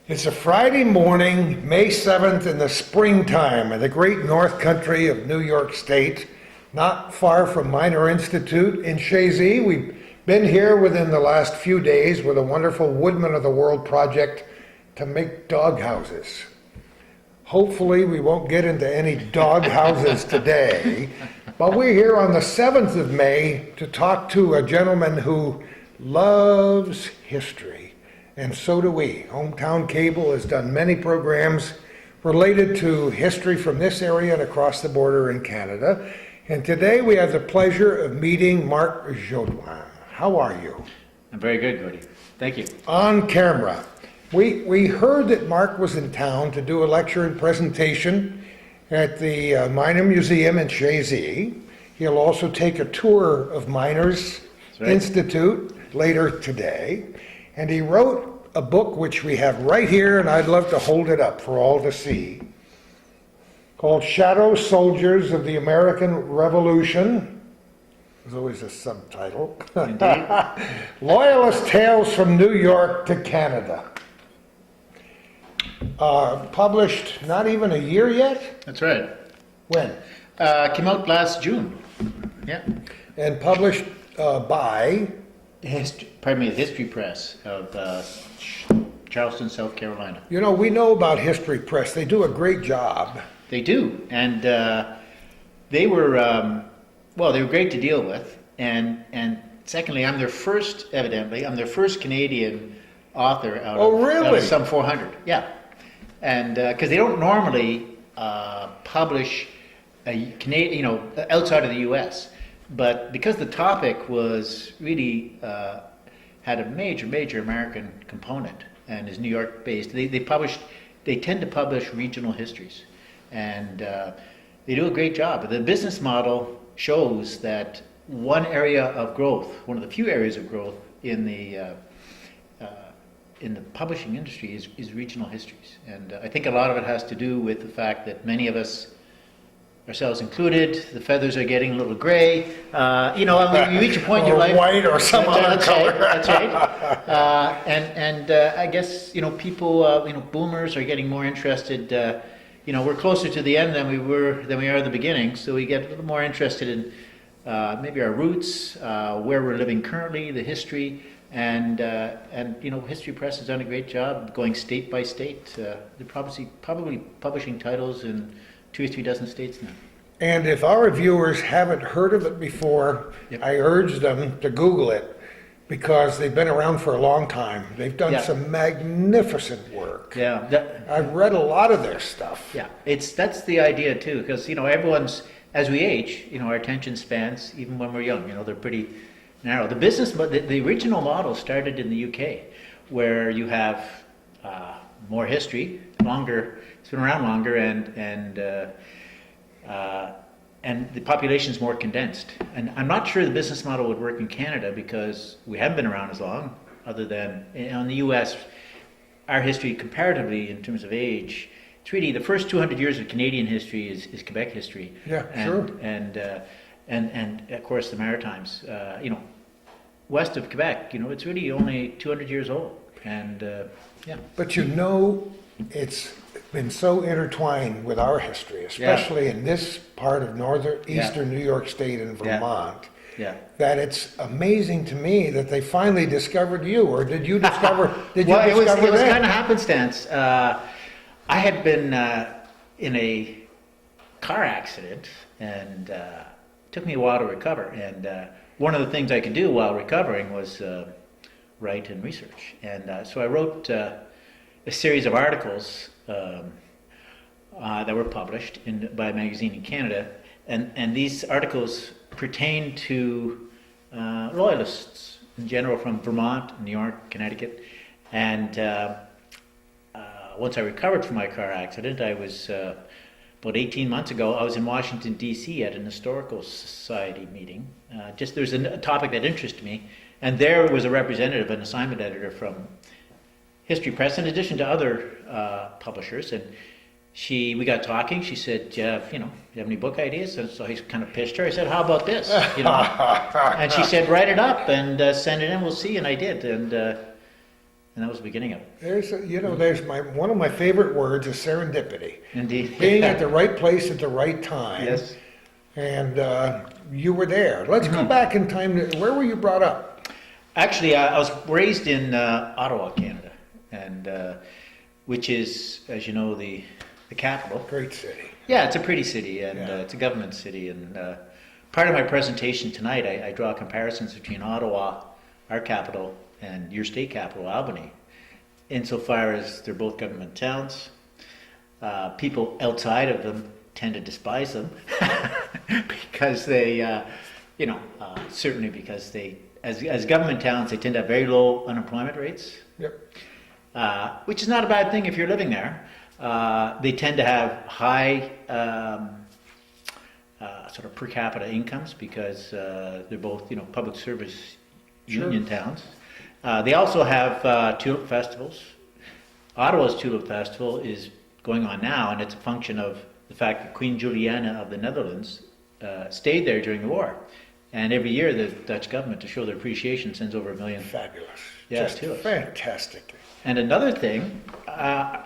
It's a Friday morning, May 7th in the springtime in the great north country of New York State, not far from Minor Institute in Chazy. We've been here within the last few days with a wonderful Woodman of the World project to make dog houses. Hopefully we won't get into any dog houses today, but we're here on the 7th of May to talk to a gentleman who loves history. And so do we. Hometown Cable has done many programs related to history from this area and across the border in Canada. And today we have the pleasure of meeting Mark Jodoin. How are you? I'm very good, Gordie. Thank you. On camera. We heard that Mark was in town to do a lecture and presentation at the Minor Museum in Chazy. He'll also take a tour of Miners Institute later today. And he wrote a book which we have right here, and I'd love to hold it up for all to see, called Shadow Soldiers of the American Revolution. There's always a subtitle. Indeed. Loyalist Tales from New York to Canada. Published not even a year yet? That's right. When? Came out last June. Yeah. And published by? The History Press of Charleston, South Carolina. You know, we know about History Press. They do a great job. They do, and they were great to deal with. And secondly, I'm their first Canadian author out of some 400. Yeah, and because they don't normally publish a Canadian, outside of the U.S. But because the topic was really had a major American component and is New York based, they tend to publish regional histories, and they do a great job. The business model shows that one area of growth, one of the few areas of growth in the publishing industry is regional histories, and I think a lot of it has to do with the fact that many of us, ourselves included, the feathers are getting a little gray. You reach a point in your life, white or some other color. That's right. I guess people, boomers are getting more interested. We're closer to the end than we are at the beginning, so we get a little more interested in maybe our roots, where we're living currently, the history, and History Press has done a great job going state by state. They're probably publishing titles in 2 or 3 dozen states now. And if our viewers haven't heard of it before, yep, I urge them to Google it, because they've been around for a long time. They've done some magnificent work. Yeah, I've read a lot of their stuff. Yeah, that's the idea too, because everyone's, as we age, our attention spans, even when we're young, they're pretty narrow. The original model started in the UK, where you have more history, longer. It's been around longer, and the population's more condensed. And I'm not sure the business model would work in Canada because we haven't been around as long. Other than in the U.S., our history comparatively in terms of age, it's really the first 200 years of Canadian history is Quebec history. Yeah, sure. And of course the Maritimes. West of Quebec, it's really only 200 years old. And yeah. But it's been so intertwined with our history, especially in this part of eastern New York State and Vermont, that it's amazing to me that they finally discovered you. Or did you discover? It was kind of happenstance. I had been in a car accident, and it took me a while to recover. And one of the things I could do while recovering was write and research. And so I wrote a series of articles that were published by a magazine in Canada, and these articles pertain to loyalists in general from Vermont, New York, Connecticut. And once I recovered from my car accident, I was about 18 months ago, I was in Washington, D.C. at an historical society meeting. There's a topic that interested me, and there was a representative, an assignment editor from History Press, in addition to other publishers, and we got talking. She said, "Do you have any book ideas?" And so I kind of pitched her. I said, "How about this?" And she said, "Write it up and send it in. We'll see." And I did, and and that was the beginning of it. There's one of my favorite words is serendipity. Indeed. Being at the right place at the right time. Yes. And you were there. Let's go back in time. Where were you brought up? Actually, I was raised in Ottawa, Canada, and which is, as you know, the capital. Great city. Yeah, it's a pretty city, and Yeah. it's a government city. And part of my presentation tonight, I draw comparisons between Ottawa, our capital, and your state capital, Albany, insofar as they're both government towns. People outside of them tend to despise them because they, certainly because they, as government towns, they tend to have very low unemployment rates. Yep. Which is not a bad thing if you're living there. They tend to have high sort of per capita incomes because they're both, public service union towns. They also have tulip festivals. Ottawa's tulip festival is going on now, and it's a function of the fact that Queen Juliana of the Netherlands stayed there during the war. And every year the Dutch government, to show their appreciation, sends over 1 million. Fabulous. Yeah, Just tulips. fantastic. And another thing,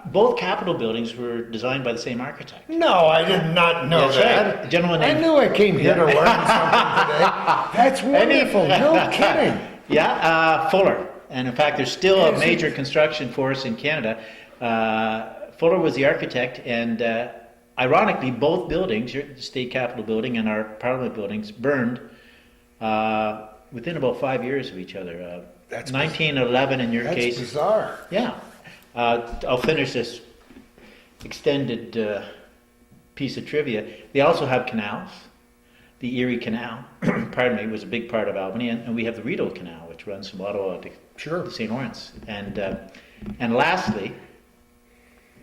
both Capitol buildings were designed by the same architect. No, I did not know That's that. right. A gentleman I named- knew I came here to learn something today. That's wonderful. No kidding. Yeah, Fuller. And in fact, there's still a Yes, major construction force in Canada. Fuller was the architect, and ironically, both buildings, the state capitol building and our parliament buildings, burned within about 5 years of each other. That's 1911 in your That's case. bizarre. Yeah. I'll finish this extended piece of trivia. They also have canals. The Erie Canal, pardon me, was a big part of Albany, and we have the Rideau Canal, which runs from Ottawa to St. Lawrence. And lastly,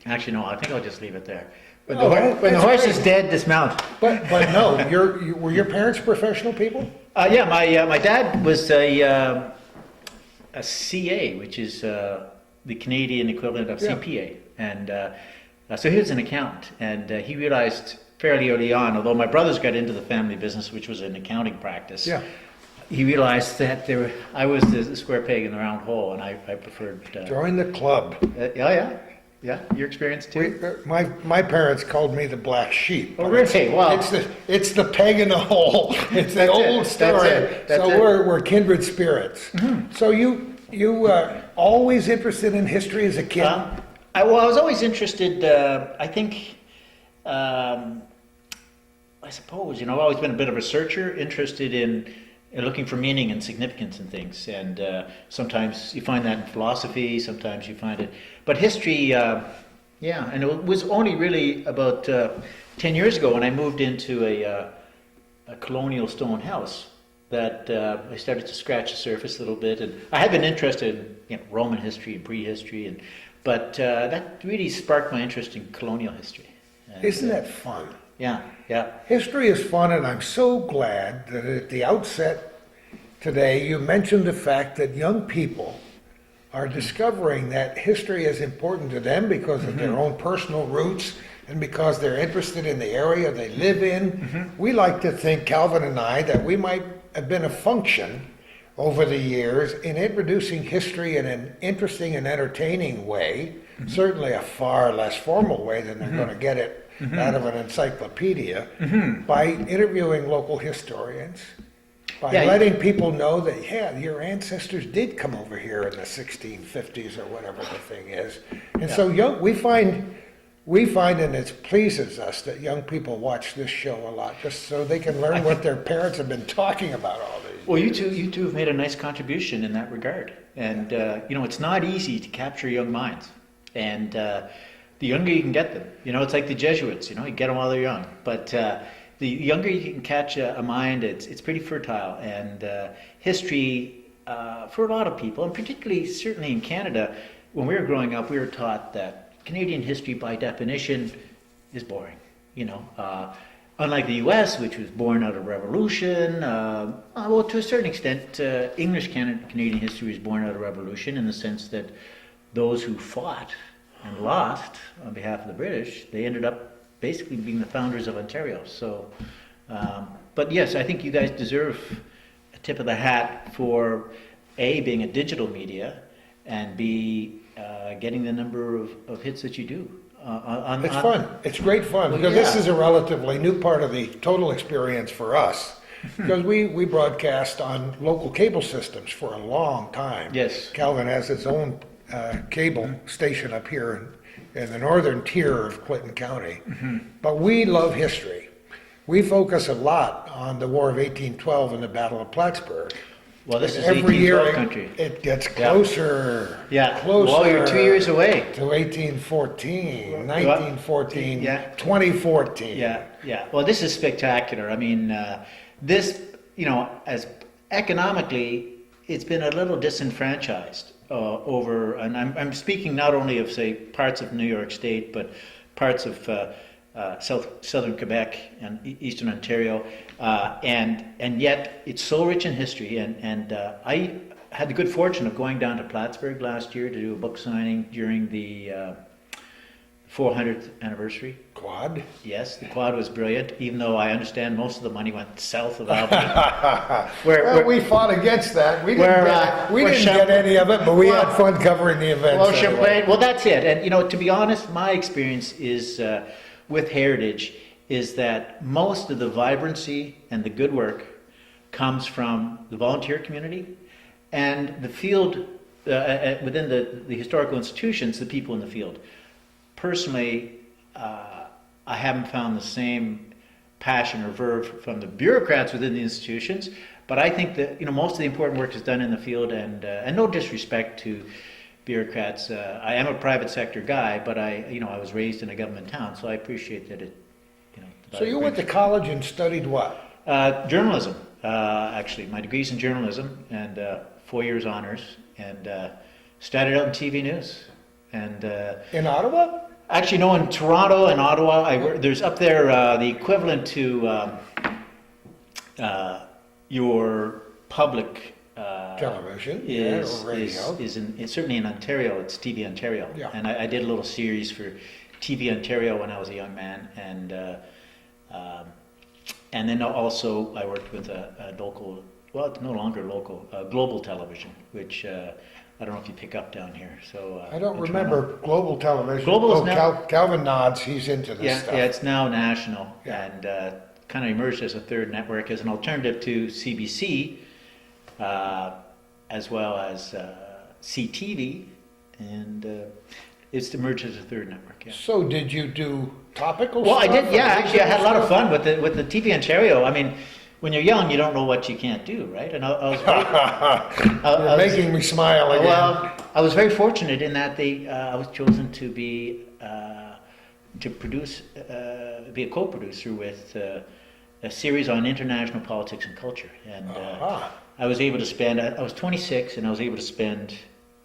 actually no, I think I'll just leave it there. When the horse is dead, dismount. But no, were your parents professional people? Yeah, my dad was a CA, which is the Canadian equivalent of Yeah. CPA, and so he was an accountant, and he realized fairly early on, although my brothers got into the family business, which was an accounting practice, Yeah. he realized that I was the square peg in the round hole, and I preferred. Join the club. Yeah. Your experience too. My parents called me the black sheep. Oh, really? Wow. It's the peg in the hole. It's the That's old it. story. That's So it. we're kindred spirits. So you always interested in history as a kid? I was always interested. I think. I suppose, I've always been a bit of a researcher, interested in looking for meaning and significance in things. And sometimes you find that in philosophy, sometimes you find it. But history, and it was only really about 10 years ago when I moved into a colonial stone house that I started to scratch the surface a little bit. And I had been interested in Roman history and prehistory, but that really sparked my interest in colonial history. And, Isn't that fun? Yeah. History is fun, and I'm so glad that at the outset today you mentioned the fact that young people are discovering that history is important to them because of their own personal roots and because they're interested in the area they live in. We like to think, Calvin and I, that we might have been a function over the years in introducing history in an interesting and entertaining way, certainly a far less formal way than they're going to get it out of an encyclopedia, by interviewing local historians, by letting people know that, your ancestors did come over here in the 1650s or whatever the thing is. And so we find, and it pleases us that young people watch this show a lot, just so they can learn what their parents have been talking about all these. Well, you two have made a nice contribution in that regard. And, it's not easy to capture young minds. And the younger you can get them, it's like the Jesuits, you get them while they're young. But the younger you can catch a mind, it's pretty fertile. And history, for a lot of people, and particularly certainly in Canada, when we were growing up, we were taught that Canadian history by definition is boring. Unlike the U.S., which was born out of revolution, well, to a certain extent, English Canadian history was born out of revolution in the sense that those who fought and lost on behalf of the British, they ended up basically being the founders of Ontario. So, but yes, I think you guys deserve a tip of the hat for being a digital media, and B, getting the number of hits that you do. It's fun. It's great fun because this is a relatively new part of the total experience for us. Because we broadcast on local cable systems for a long time. Yes. Calvin has his own cable station up here in the northern tier of Clinton County. But we love history. We focus a lot on the War of 1812 and the Battle of Plattsburgh. Well, this is Every year 1812 country. it gets closer, Yeah. closer. Well, you're 2 years away. To 1814, 1914, Yeah. 2014. Yeah. Well, this is spectacular. I mean, this, as economically, it's been a little disenfranchised over, and I'm speaking not only of, say, parts of New York State, but parts of southern Quebec and eastern Ontario, and yet it's so rich in history. And I had the good fortune of going down to Plattsburgh last year to do a book signing during the 400th anniversary. Quad? Yes, the quad was brilliant, even though I understand most of the money went south of Albany. Well, we fought against that. We didn't get any of it, but we had fun covering the events. Well, anyway. Champlain, well, that's it. And, to be honest, my experience is with Heritage is that most of the vibrancy and the good work comes from the volunteer community and the field, within the historical institutions, the people in the field. Personally, I haven't found the same passion or verve from the bureaucrats within the institutions, but I think that most of the important work is done in the field, and no disrespect to bureaucrats. I am a private sector guy, but I was raised in a government town, so I appreciate that it. So you went to college and studied what? Journalism. Actually, my degree's in journalism and 4 years honors, and started out in TV news. And in Ottawa? Actually, no, in Toronto and Ottawa. There's up there the equivalent to your public television is or radio. It's certainly in Ontario. It's TV Ontario, Yeah. and I did a little series for TV Ontario when I was a young man, and then also I worked with a local. Well, it's no longer local. Global television, which. I don't know if you pick up down here. So I don't remember global television. Global is now, Calvin nods. He's into this stuff. Yeah, it's now national, Yeah. and kind of emerged as a third network, as an alternative to CBC, as well as CTV, and it's emerged as a third network. Yeah. So did you do topical Well, stuff? I did. Yeah, actually, I had a lot of fun with the TV Ontario. I mean, when you're young, you don't know what you can't do, right? And I was You're making me smile again. Well, I was very fortunate in that I was chosen to be to produce, be a co-producer with a series on international politics and culture, and I was able to spend. I was 26, and I was able to spend.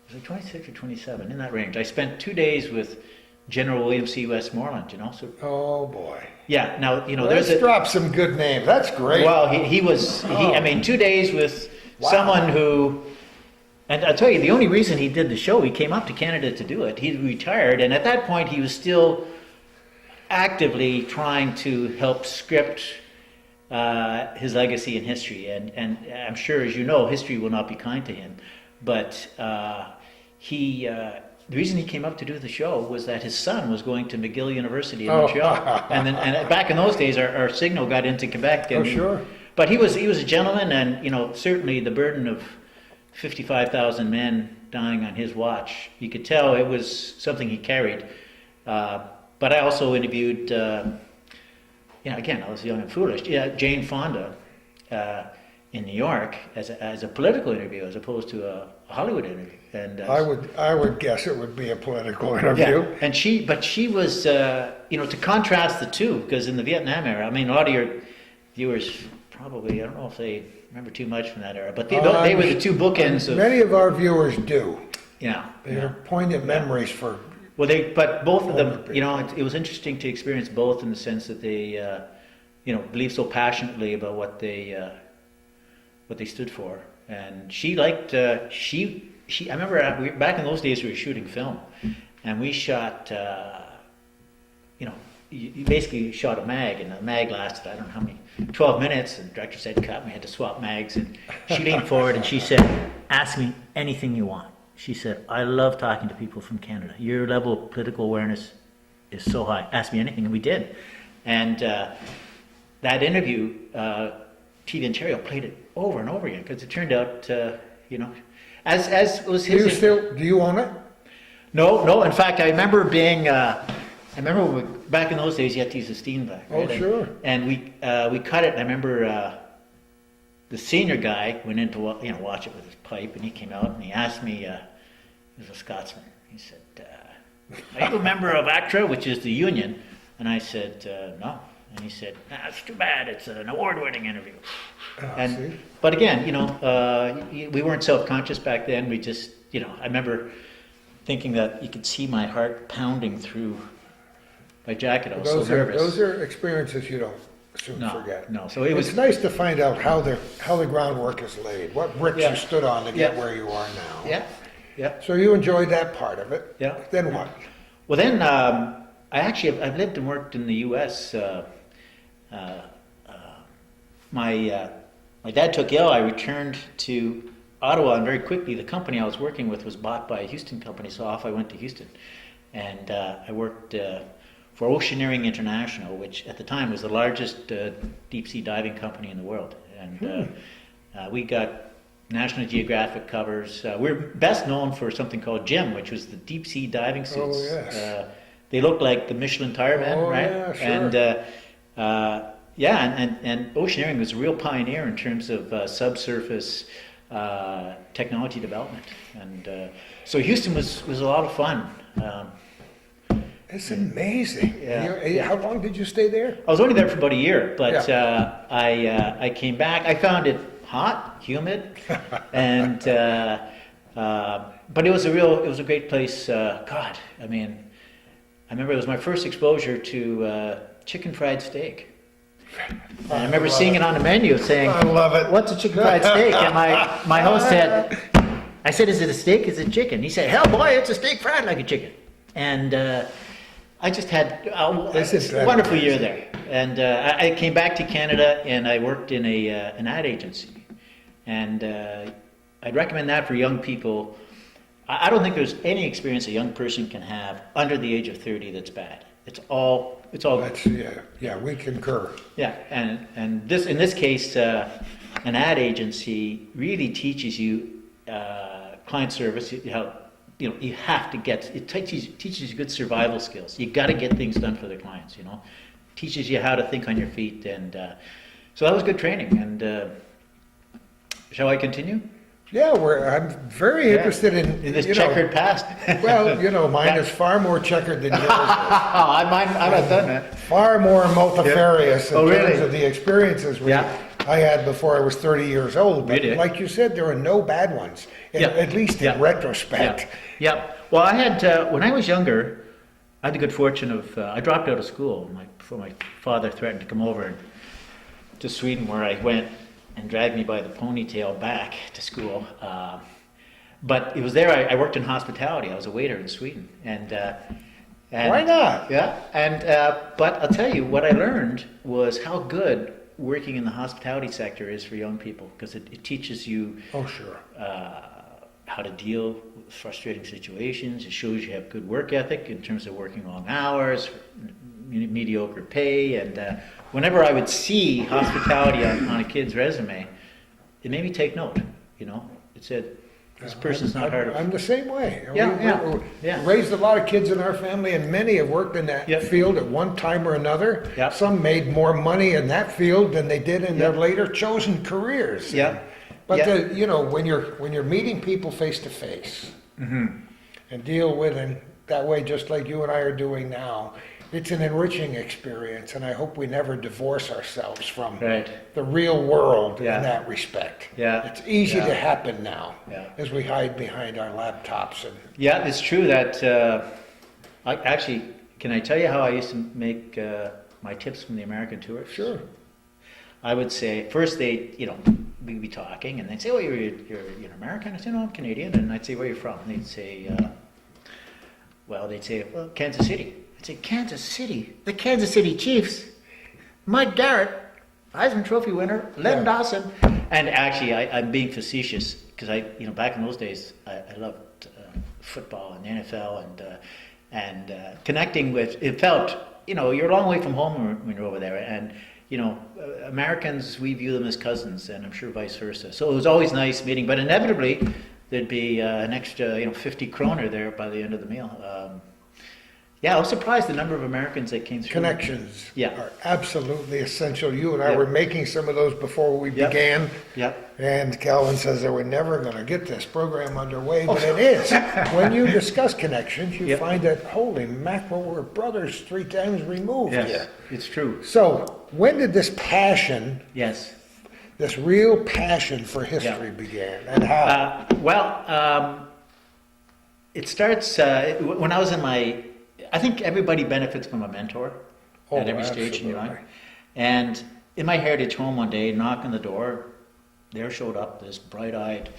Was it 26 or 27 in that range? I spent 2 days with General William C. Westmoreland. So. Oh boy. Yeah. Now Let's drop some good names. That's great. Well, he was. I mean, 2 days with someone who. And I'll tell you, the only reason he did the show, he came up to Canada to do it. He retired, and at that point, he was still actively trying to help script his legacy in history. And I'm sure, as you know, history will not be kind to him. But the reason he came up to do the show was that his son was going to McGill University in Montreal, and back in those days, our signal got into Quebec. And, sure. But he was a gentleman, and certainly the burden of 55,000 men dying on his watch, you could tell it was something he carried. But I also interviewed, again, I was young and foolish. Jane Fonda in New York as a political interview as opposed to a Hollywood interview. And I would guess it would be a political interview. Yeah, and she was, to contrast the two, because in the Vietnam era, I mean, a lot of your viewers probably, I don't know if they remember too much from that era, but they were the two bookends of. Many of our viewers do. Yeah. They're poignant memories for. Well, but both of them, it was interesting to experience both in the sense that they, believed so passionately about what they stood for, and she liked I remember back in those days we were shooting film, and we shot, you basically shot a mag, and the mag lasted, I don't know how many, 12 minutes, and the director said cut, and we had to swap mags, and she leaned forward and she said, "Ask me anything you want." she said, I love talking to people from Canada. Your level of political awareness is so high. Ask me anything, and we did. And that interview, TV Ontario played it over and over again because it turned out, as was his. Do you own it? No. In fact, I remember being. Back in those days, you had to use a steam vac. Right? Oh, sure. And we cut it. And I remember the senior guy went in to watch it with his pipe, and he came out and he asked me. He was a Scotsman. He said, "Are you a member of ACTRA, which is the union?" And I said, "No." And he said, "It's too bad. It's an award-winning interview." But again, we weren't self-conscious back then. We just, I remember thinking that you could see my heart pounding through my jacket. I was so nervous. Those are experiences you don't soon forget. No, so it's nice to find out how the groundwork is laid, what bricks you stood on to get where you are now. Yeah. So So you enjoyed that part of it. Yeah. Then what? Well, then I've lived and worked in the U.S. My dad took ill. I returned to Ottawa, and very quickly the company I was working with was bought by a Houston company, so off I went to Houston. And I worked for Oceaneering International, which at the time was the largest deep-sea diving company in the world. And we got National Geographic covers. We're best known for something called GEM, which was the deep-sea diving suits. Oh, yes. They looked like the Michelin tire men, right? Yeah, sure. And Oceaneering was a real pioneer in terms of subsurface technology development. And so Houston was a lot of fun. It's amazing. Yeah. How long did you stay there? I was only there for about a year, but I came back. I found it hot, humid, and but it was a great place. God, I mean, I remember it was my first exposure to chicken fried steak. And I remember seeing it on the menu, saying, I love it. "What's a chicken fried steak?" And my host said, "I said, is it a steak? Is it chicken?" He said, "Hell, boy, it's a steak fried like a chicken." And I just had a wonderful year there. And I came back to Canada and I worked in an ad agency. And I'd recommend that for young people. I don't think there's any experience a young person can have under the age of 30 that's bad. It's all good. We concur. Yeah, and this in this case, an ad agency really teaches you client service. You have to it teaches you good survival skills. You got to get things done for the clients. Teaches you how to think on your feet, and so that was good training. And shall I continue? Yeah, I'm very interested in this checkered past. Well, mine is far more checkered than yours. I'm not done that. Far more multifarious in really? terms of the experiences I had before I was 30 years old. But like you said, there are no bad ones, at least in retrospect. Yeah. Well, I had when I was younger, I had the good fortune of I dropped out of school before my father threatened to come over to Sweden, where I went and dragged me by the ponytail back to school. But it was there I worked in hospitality. I was a waiter in Sweden, and why not? Yeah, and but I'll tell you what I learned was how good working in the hospitality sector is for young people, because it teaches you how to deal with frustrating situations. It shows you have good work ethic in terms of working long hours, mediocre pay, and whenever I would see hospitality on a kid's resume, it made me take note. It said, this person's not hard. I'm the same way. We raised a lot of kids in our family, and many have worked in that field at one time or another. Yep. Some made more money in that field than they did in their later chosen careers. But when you're meeting people face to face and deal with them that way, just like you and I are doing now, it's an enriching experience, and I hope we never divorce ourselves from the real world in that respect. It's easy to happen now as we hide behind our laptops. Yeah, it's true that can I tell you how I used to make my tips from the American tourists? Sure. I would say, first we'd be talking, and they'd say, "Oh, you're an American?" I said, "No, I'm Canadian." And I'd say, "Where are you from?" And they'd say, well, Kansas City. I'd say, "Kansas City? The Kansas City Chiefs? Mike Garrett, Heisman Trophy winner, Len Dawson." And actually, I'm being facetious, because back in those days, I loved football and the NFL and connecting with. It felt, you're a long way from home when you're over there, and Americans, we view them as cousins, and I'm sure vice versa. So it was always nice meeting, but inevitably there'd be an extra 50 kroner there by the end of the meal. Yeah, I was surprised the number of Americans that came through. Connections Yeah. are absolutely essential. You and I Yep. were making some of those before we Yep. began. Yep. And Calvin says that we're never going to get this program underway, but it is. When you discuss connections, you Yep. find that, holy mackerel, we're brothers 3 times removed. Yes, it's true. So, when did this passion, Yes. this real passion for history begin, and how? It starts when I was in I think everybody benefits from a mentor at every stage in your life. absolutely. And in my heritage home one day, knock on the door, there showed up this bright-eyed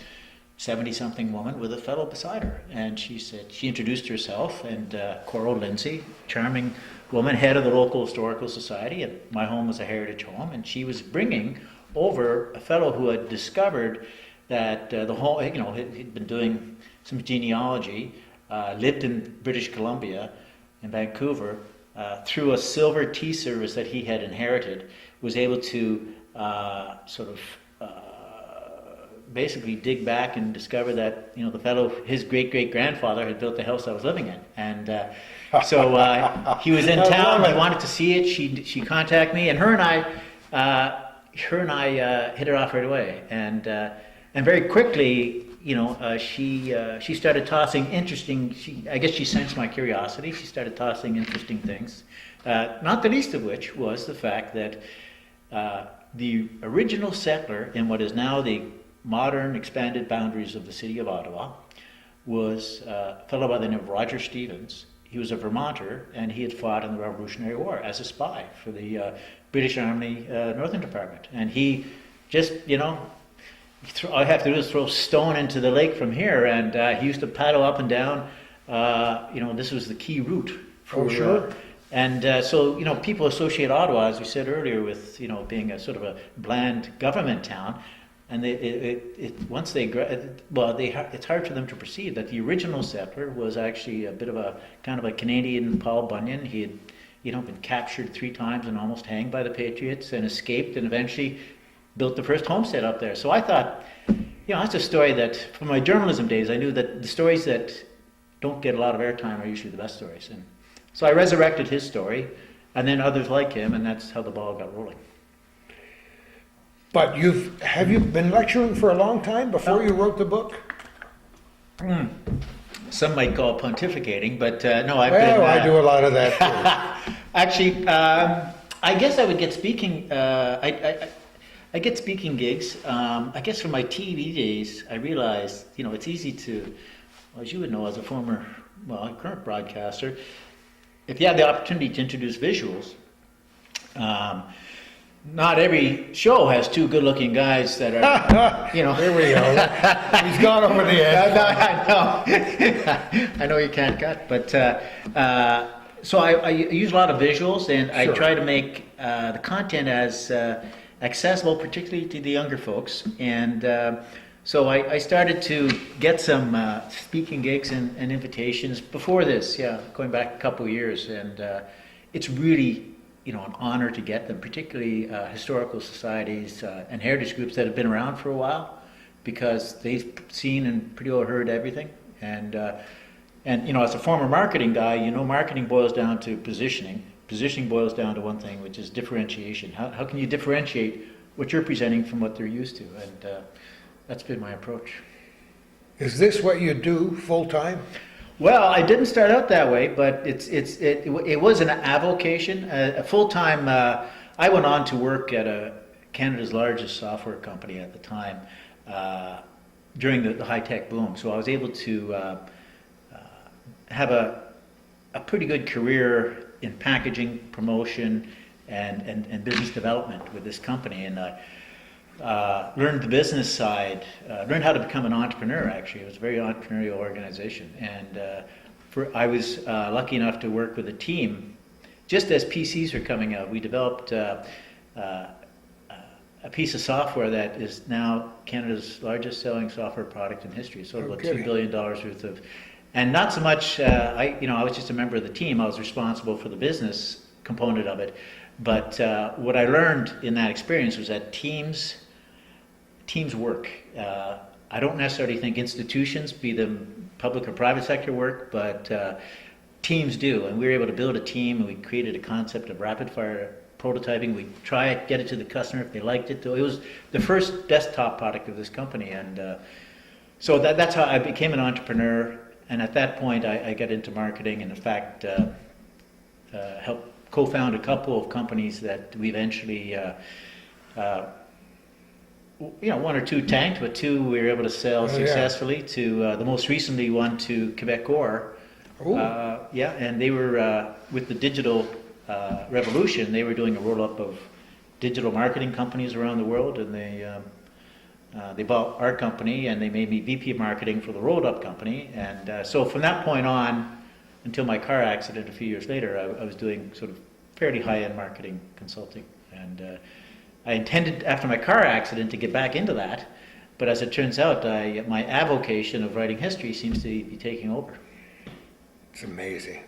70-something woman with a fellow beside her. And she introduced herself, and Coral Lindsay, charming woman, head of the local historical society, and my home was a heritage home, and she was bringing over a fellow who had discovered that the whole, he'd been doing some genealogy, lived in British Columbia, in Vancouver, through a silver tea service that he had inherited, was able to basically dig back and discover that the fellow, his great-great-grandfather, had built the house I was living in, and so he was in town. He wanted to see it. She contacted me, and her and I hit it off right away, and very quickly. She started tossing interesting. I guess she sensed my curiosity. She started tossing interesting things, not the least of which was the fact that the original settler in what is now the modern expanded boundaries of the city of Ottawa was a fellow by the name of Roger Stevens. He was a Vermonter, and he had fought in the Revolutionary War as a spy for the British Army Northern Department, and he just all I have to do is throw stone into the lake from here, and he used to paddle up and down. This was the key route. Oh, sure. So people associate Ottawa, as we said earlier, with being a sort of a bland government town, and it's hard for them to perceive that the original settler was actually a bit of a kind of a Canadian Paul Bunyan. He had been captured 3 times and almost hanged by the Patriots, and escaped, and eventually built the first homestead up there. So I thought, that's a story that, from my journalism days, I knew that the stories that don't get a lot of airtime are usually the best stories. And so I resurrected his story, and then others like him, and that's how the ball got rolling. But have you been lecturing for a long time before you wrote the book? Some might call it pontificating, but no, I've been... Well, I do a lot of that too. Actually, I guess I would get speaking... I get speaking gigs. I guess from my TV days, I realized, it's easy to, as you would know, as a current broadcaster, if you have the opportunity to introduce visuals, not every show has 2 good-looking guys that are, Here we go. He's gone over the edge. I know you can't cut, but so I use a lot of visuals, and I try to make the content as accessible, particularly to the younger folks. And so I started to get some speaking gigs and invitations before this, going back a couple of years. And it's really, an honor to get them, particularly historical societies and heritage groups that have been around for a while, because they've seen and pretty well heard everything. And as a former marketing guy, marketing boils down to positioning. Positioning boils down to one thing, which is differentiation. How can you differentiate what you're presenting from what they're used to? And that's been my approach. Is this what you do full time? Well, I didn't start out that way, but it was an avocation. A full time. I went on to work at Canada's largest software company at the time during the high tech boom. So I was able to have a pretty good career in packaging, promotion, and business development with this company, and learned the business side, learned how to become an entrepreneur. Actually, it was a very entrepreneurial organization, and I was lucky enough to work with a team. Just as PCs were coming out, we developed a piece of software that is now Canada's largest selling software product in history. So about $2 billion worth of And not so much, I was just a member of the team. I was responsible for the business component of it. But what I learned in that experience was that teams work. I don't necessarily think institutions, be them public or private sector, work, but teams do. And we were able to build a team, and we created a concept of rapid fire prototyping. We try it, get it to the customer if they liked it. It was the first desktop product of this company, and so that's how I became an entrepreneur. And at that point, I got into marketing, and in fact, helped co-found a couple of companies that we eventually, one or two tanked, but two we were able to sell successfully. To the most recently one to Quebecor. And they were with the digital revolution. They were doing a roll-up of digital marketing companies around the world, and they bought our company, and they made me VP of marketing for the rolled-up company. And so from that point on, until my car accident a few years later, I was doing sort of fairly high-end marketing consulting. And I intended, after my car accident, to get back into that. But as it turns out, my avocation of writing history seems to be taking over. It's amazing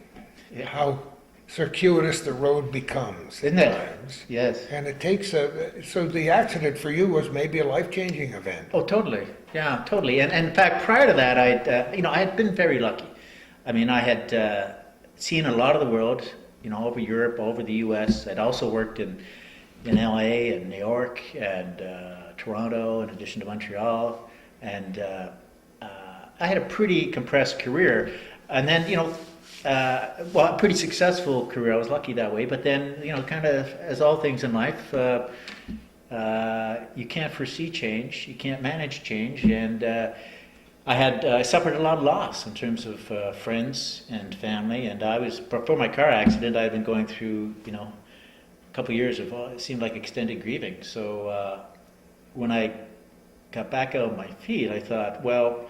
Yeah. how circuitous the road becomes Isn't at it? times. Yes. And it takes so the accident for you was maybe a life-changing event. Oh, totally. Yeah, totally. And in fact, prior to that, I had been very lucky. I mean, I had seen a lot of the world, over Europe, over the U.S. I'd also worked in L.A. and New York and Toronto, in addition to Montreal. And I had a pretty compressed career. And then, a pretty successful career. I was lucky that way. But then, kind of as all things in life, you can't foresee change. You can't manage change. And I suffered a lot of loss in terms of friends and family. And before my car accident, I had been going through, a couple of years of, it seemed like extended grieving. So when I got back out on my feet, I thought, well,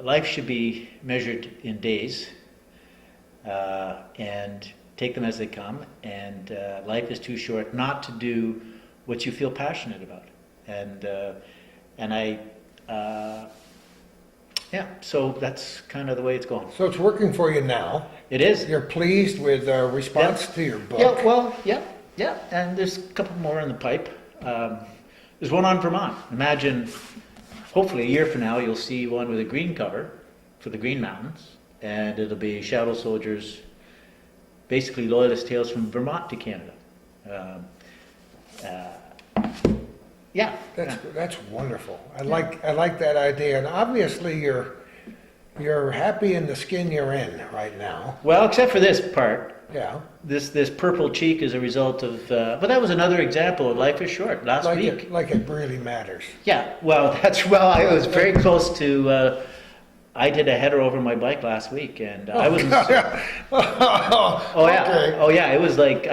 life should be measured in days, and take them as they come. And life is too short not to do what you feel passionate about. So that's kind of the way it's going. So it's working for you now. It is. You're pleased with the response to your book. Yeah. And there's a couple more in the pipe. There's one on Vermont. Imagine, hopefully a year from now, you'll see one with a green cover for the Green Mountains, and it'll be Shadow Soldiers, basically loyalist tales from Vermont to Canada. That's wonderful. I like that idea, and obviously you're happy in the skin you're in right now. Well, except for this part. Yeah. This purple cheek is a result of, but that was another example of life is short. Last week. Like it really matters. Yeah. Well, I was very close to. I did a header over my bike last week, and I was. Okay. Oh yeah. It was like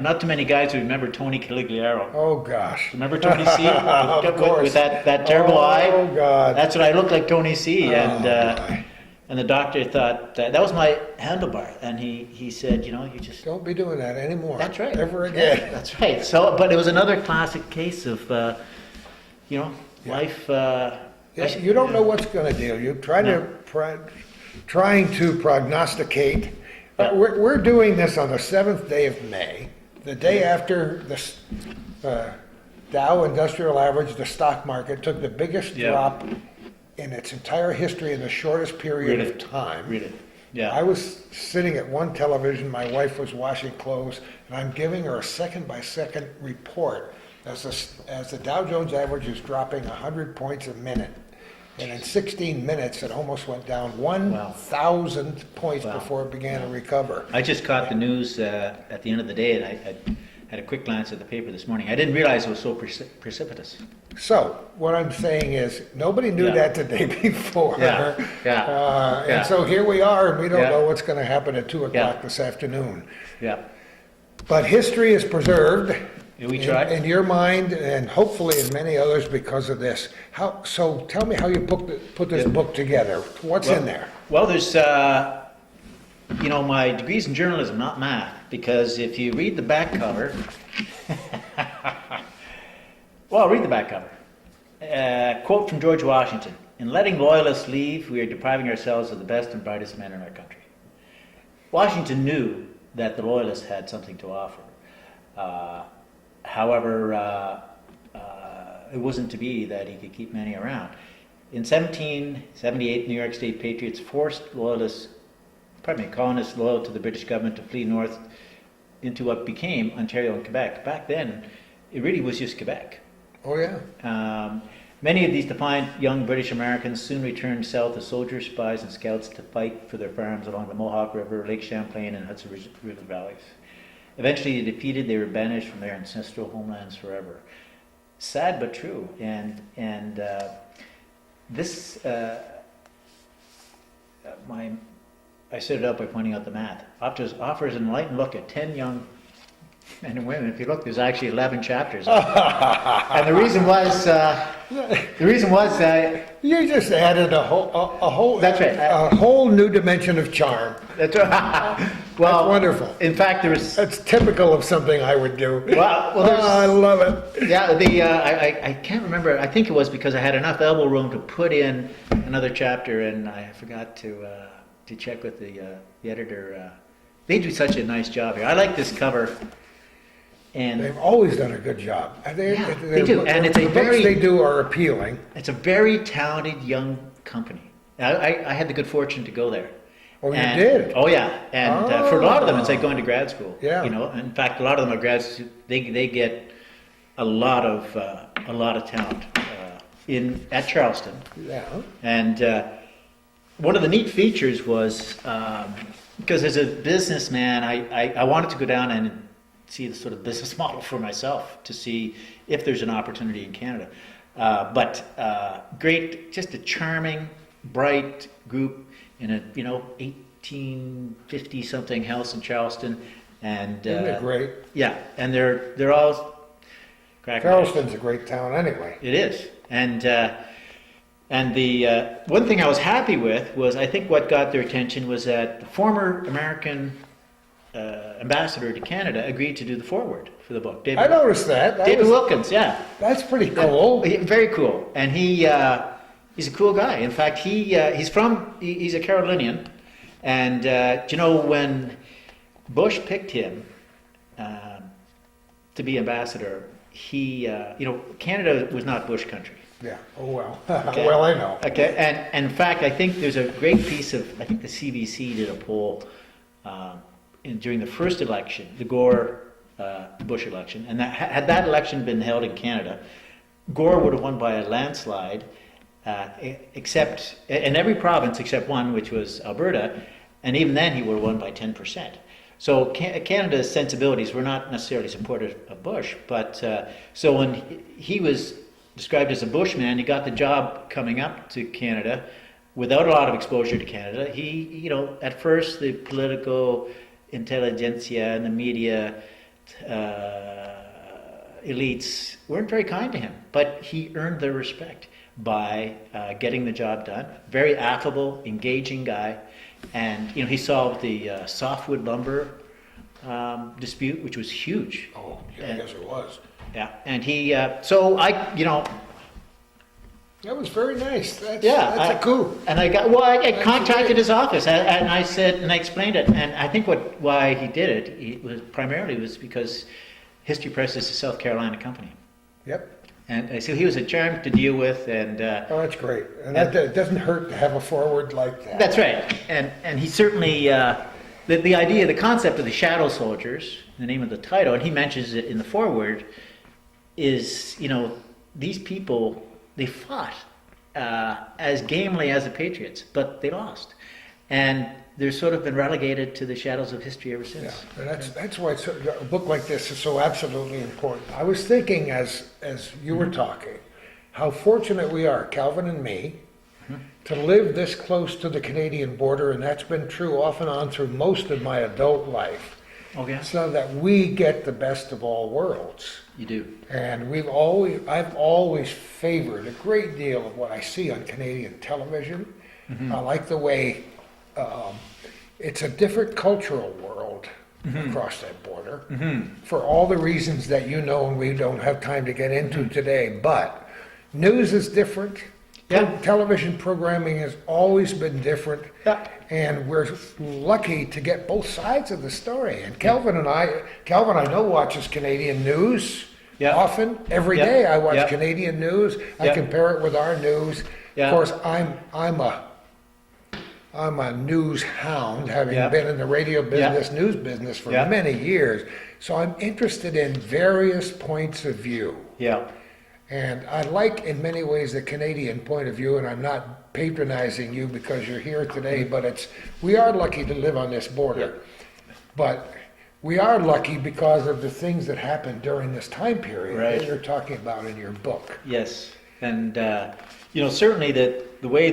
not too many guys who remember Tony Caligliaro. Oh gosh. Remember Tony C? Of course. With that terrible eye. Oh God. That's what I looked like, Tony C. Boy. And the doctor thought that was my handlebar, and he said, you just Don't be doing that anymore. That's right. Ever again. Yeah, that's right. So, but it was another classic case of, life. You don't know what's going to deal. You're trying to prognosticate. Yeah. We're doing this on the 7th day of May, the day after the Dow Industrial Average, the stock market, took the biggest drop in its entire history in the shortest period of time. Really? Yeah. I was sitting at one television, my wife was washing clothes, and I'm giving her a second-by-second report as the Dow Jones average is dropping 100 points a minute. And in 16 minutes, it almost went down 1,000 points before it began to recover. I just caught the news at the end of the day, and I had a quick glance at the paper this morning. I didn't realize it was so precipitous. So what I'm saying is, nobody knew that the day before. And so here we are, and we don't know what's going to happen at 2 o'clock this afternoon. Yeah. But history is preserved. We try. In your mind, and hopefully in many others because of this. So tell me how you put this book together. What's in there? Well, there's, my degree's in journalism, not math, because if you read the back cover, well, I'll read the back cover. Quote from George Washington: in letting loyalists leave, we are depriving ourselves of the best and brightest men in our country. Washington knew that the loyalists had something to offer. However, it wasn't to be that he could keep many around. In 1778, New York State Patriots forced colonists loyal to the British government to flee north into what became Ontario and Quebec. Back then, it really was just Quebec. Oh, yeah. Many of these defiant young British Americans soon returned south as soldiers, spies, and scouts to fight for their farms along the Mohawk River, Lake Champlain, and Hudson River valleys. Eventually defeated, they were banished from their ancestral homelands forever. Sad but true. And this, I set it up by pointing out the math. Offers an enlightened look at 10 young men and women. If you look, there's actually 11 chapters. And the reason was You just added a whole That's right. a whole new dimension of charm. That's right. Well, That's wonderful. In fact, there was. That's typical of something I would do. Well, I love it. Yeah, I can't remember. I think it was because I had enough elbow room to put in another chapter, and I forgot to check with the editor. They do such a nice job here. I like this cover. And They've always done a good job. They do, and it's a the books very- they do are appealing. it's a very talented young company. I had the good fortune to go there. Oh, you And- did? Oh yeah, and for a lot of them, it's like Oh. going to grad school. Yeah. You know, in fact, a lot of them are grads. They get a lot of talent at Charleston. Yeah. And one of the neat features was because as a businessman, I wanted to go down and see the sort of business model for myself to see if there's an opportunity in Canada. But great, just a charming, bright group in a 1850 something house in Charleston, and Isn't it great? yeah, and they're all cracking. Charleston's a great town anyway. It is, and the one thing I was happy with was I think what got their attention was that the former American ambassador to Canada agreed to do the foreword for the book. I noticed that. David Wilkins, yeah. That's pretty cool. Very cool, and he's a cool guy. In fact, he's a Carolinian, and when Bush picked him to be ambassador, Canada was not Bush country. Yeah. Oh, well. Okay. Well, I know. Okay, and in fact, I think there's a great piece of, I think the CBC did a poll during the first election, the Gore-Bush election, and had that election been held in Canada, Gore would have won by a landslide, except in every province except one, which was Alberta, and even then he would have won by 10%. So Canada's sensibilities were not necessarily supportive of Bush, but so when he was described as a Bushman, he got the job coming up to Canada without a lot of exposure to Canada. He, at first the political intelligentsia and the media elites weren't very kind to him, but he earned their respect by getting the job done. Very affable, engaging guy, and he solved the softwood lumber dispute, which was huge. Oh, yeah, I guess it was. Yeah, and he, That was very nice. That's a coup. And I contacted his office, and I said, and I explained it, and I think why he did it was primarily because History Press is a South Carolina company, Yep. and so he was a charm to deal with, and Oh, that's great. And it doesn't hurt to have a forward like that. that's right, and he certainly the idea, the concept of the shadow soldiers, the name of the title, and he mentions it in the foreword, is these people. They fought as gamely as the Patriots, but they lost. And they're sort of been relegated to the shadows of history ever since. Yeah, and that's why a book like this is so absolutely important. I was thinking as you were talking, how fortunate we are, Calvin and me, to live this close to the Canadian border, and that's been true off and on through most of my adult life. Okay. So that we get the best of all worlds. You do. And I've always favored a great deal of what I see on Canadian television. I like the way it's a different cultural world across that border for all the reasons that and we don't have time to get into today. But news is different. Yeah. Television programming has always been different. Yeah. And we're lucky to get both sides of the story. And Kelvin, I know, watches Canadian news Yeah. often. Every Yeah. day I watch Yeah. Canadian news. I Yeah. compare it with our news. Yeah. Of course, I'm a news hound, having Yeah. been in the radio business, news business for Yeah. many years. So I'm interested in various points of view. Yeah. And I like, in many ways, the Canadian point of view, and I'm not patronizing you because you're here today, but we are lucky to live on this border. But we are lucky because of the things that happened during this time period Right. that you're talking about in your book. Yes, and certainly the way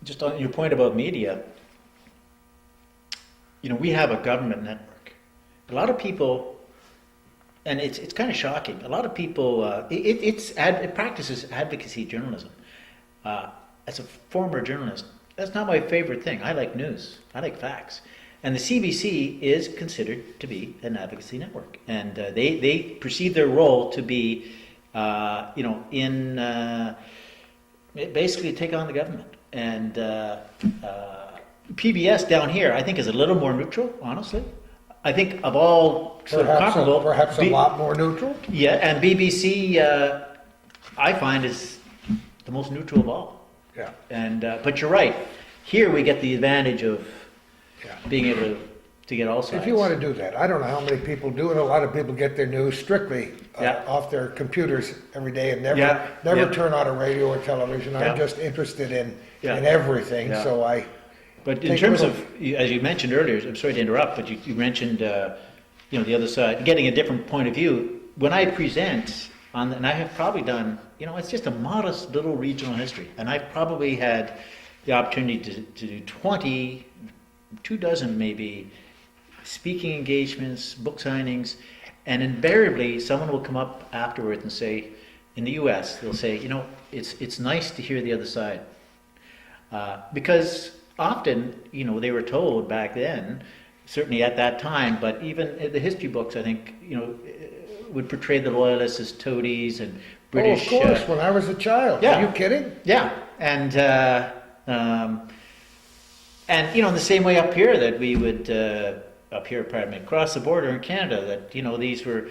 just on your point about media, we have a government network. A lot of people, and it's kind of shocking. A lot of people, it practices advocacy journalism. As a former journalist, that's not my favorite thing. I like news. I like facts. And the CBC is considered to be an advocacy network, and they perceive their role to be, basically take on the government. And PBS down here, I think, is a little more neutral, honestly. I think of all sort of comparable, Perhaps a lot more neutral? yeah, and BBC, I find, is the most neutral of all. Yeah. And but you're right. Here we get the advantage of Yeah. being able to get all sides. If you want to do that, I don't know how many people do it. A lot of people get their news strictly Yeah. off their computers every day and never Yeah. turn on a radio or television. Yeah. I'm just interested in Yeah. everything, Yeah. so I. But in Take terms little- of, as you mentioned earlier, I'm sorry to interrupt, but you mentioned, the other side, getting a different point of view. When I present and I have probably done, it's just a modest little regional history, and I've probably had the opportunity to do 24 maybe, speaking engagements, book signings, and invariably someone will come up afterwards and say, in the U.S., they'll say, it's nice to hear the other side, because often, they were told back then, certainly at that time, but even the history books, I think, would portray the loyalists as toadies and British. Oh, of course, when I was a child. yeah. Are you kidding? Yeah, and in the same way up here that we would across the border in Canada, that these were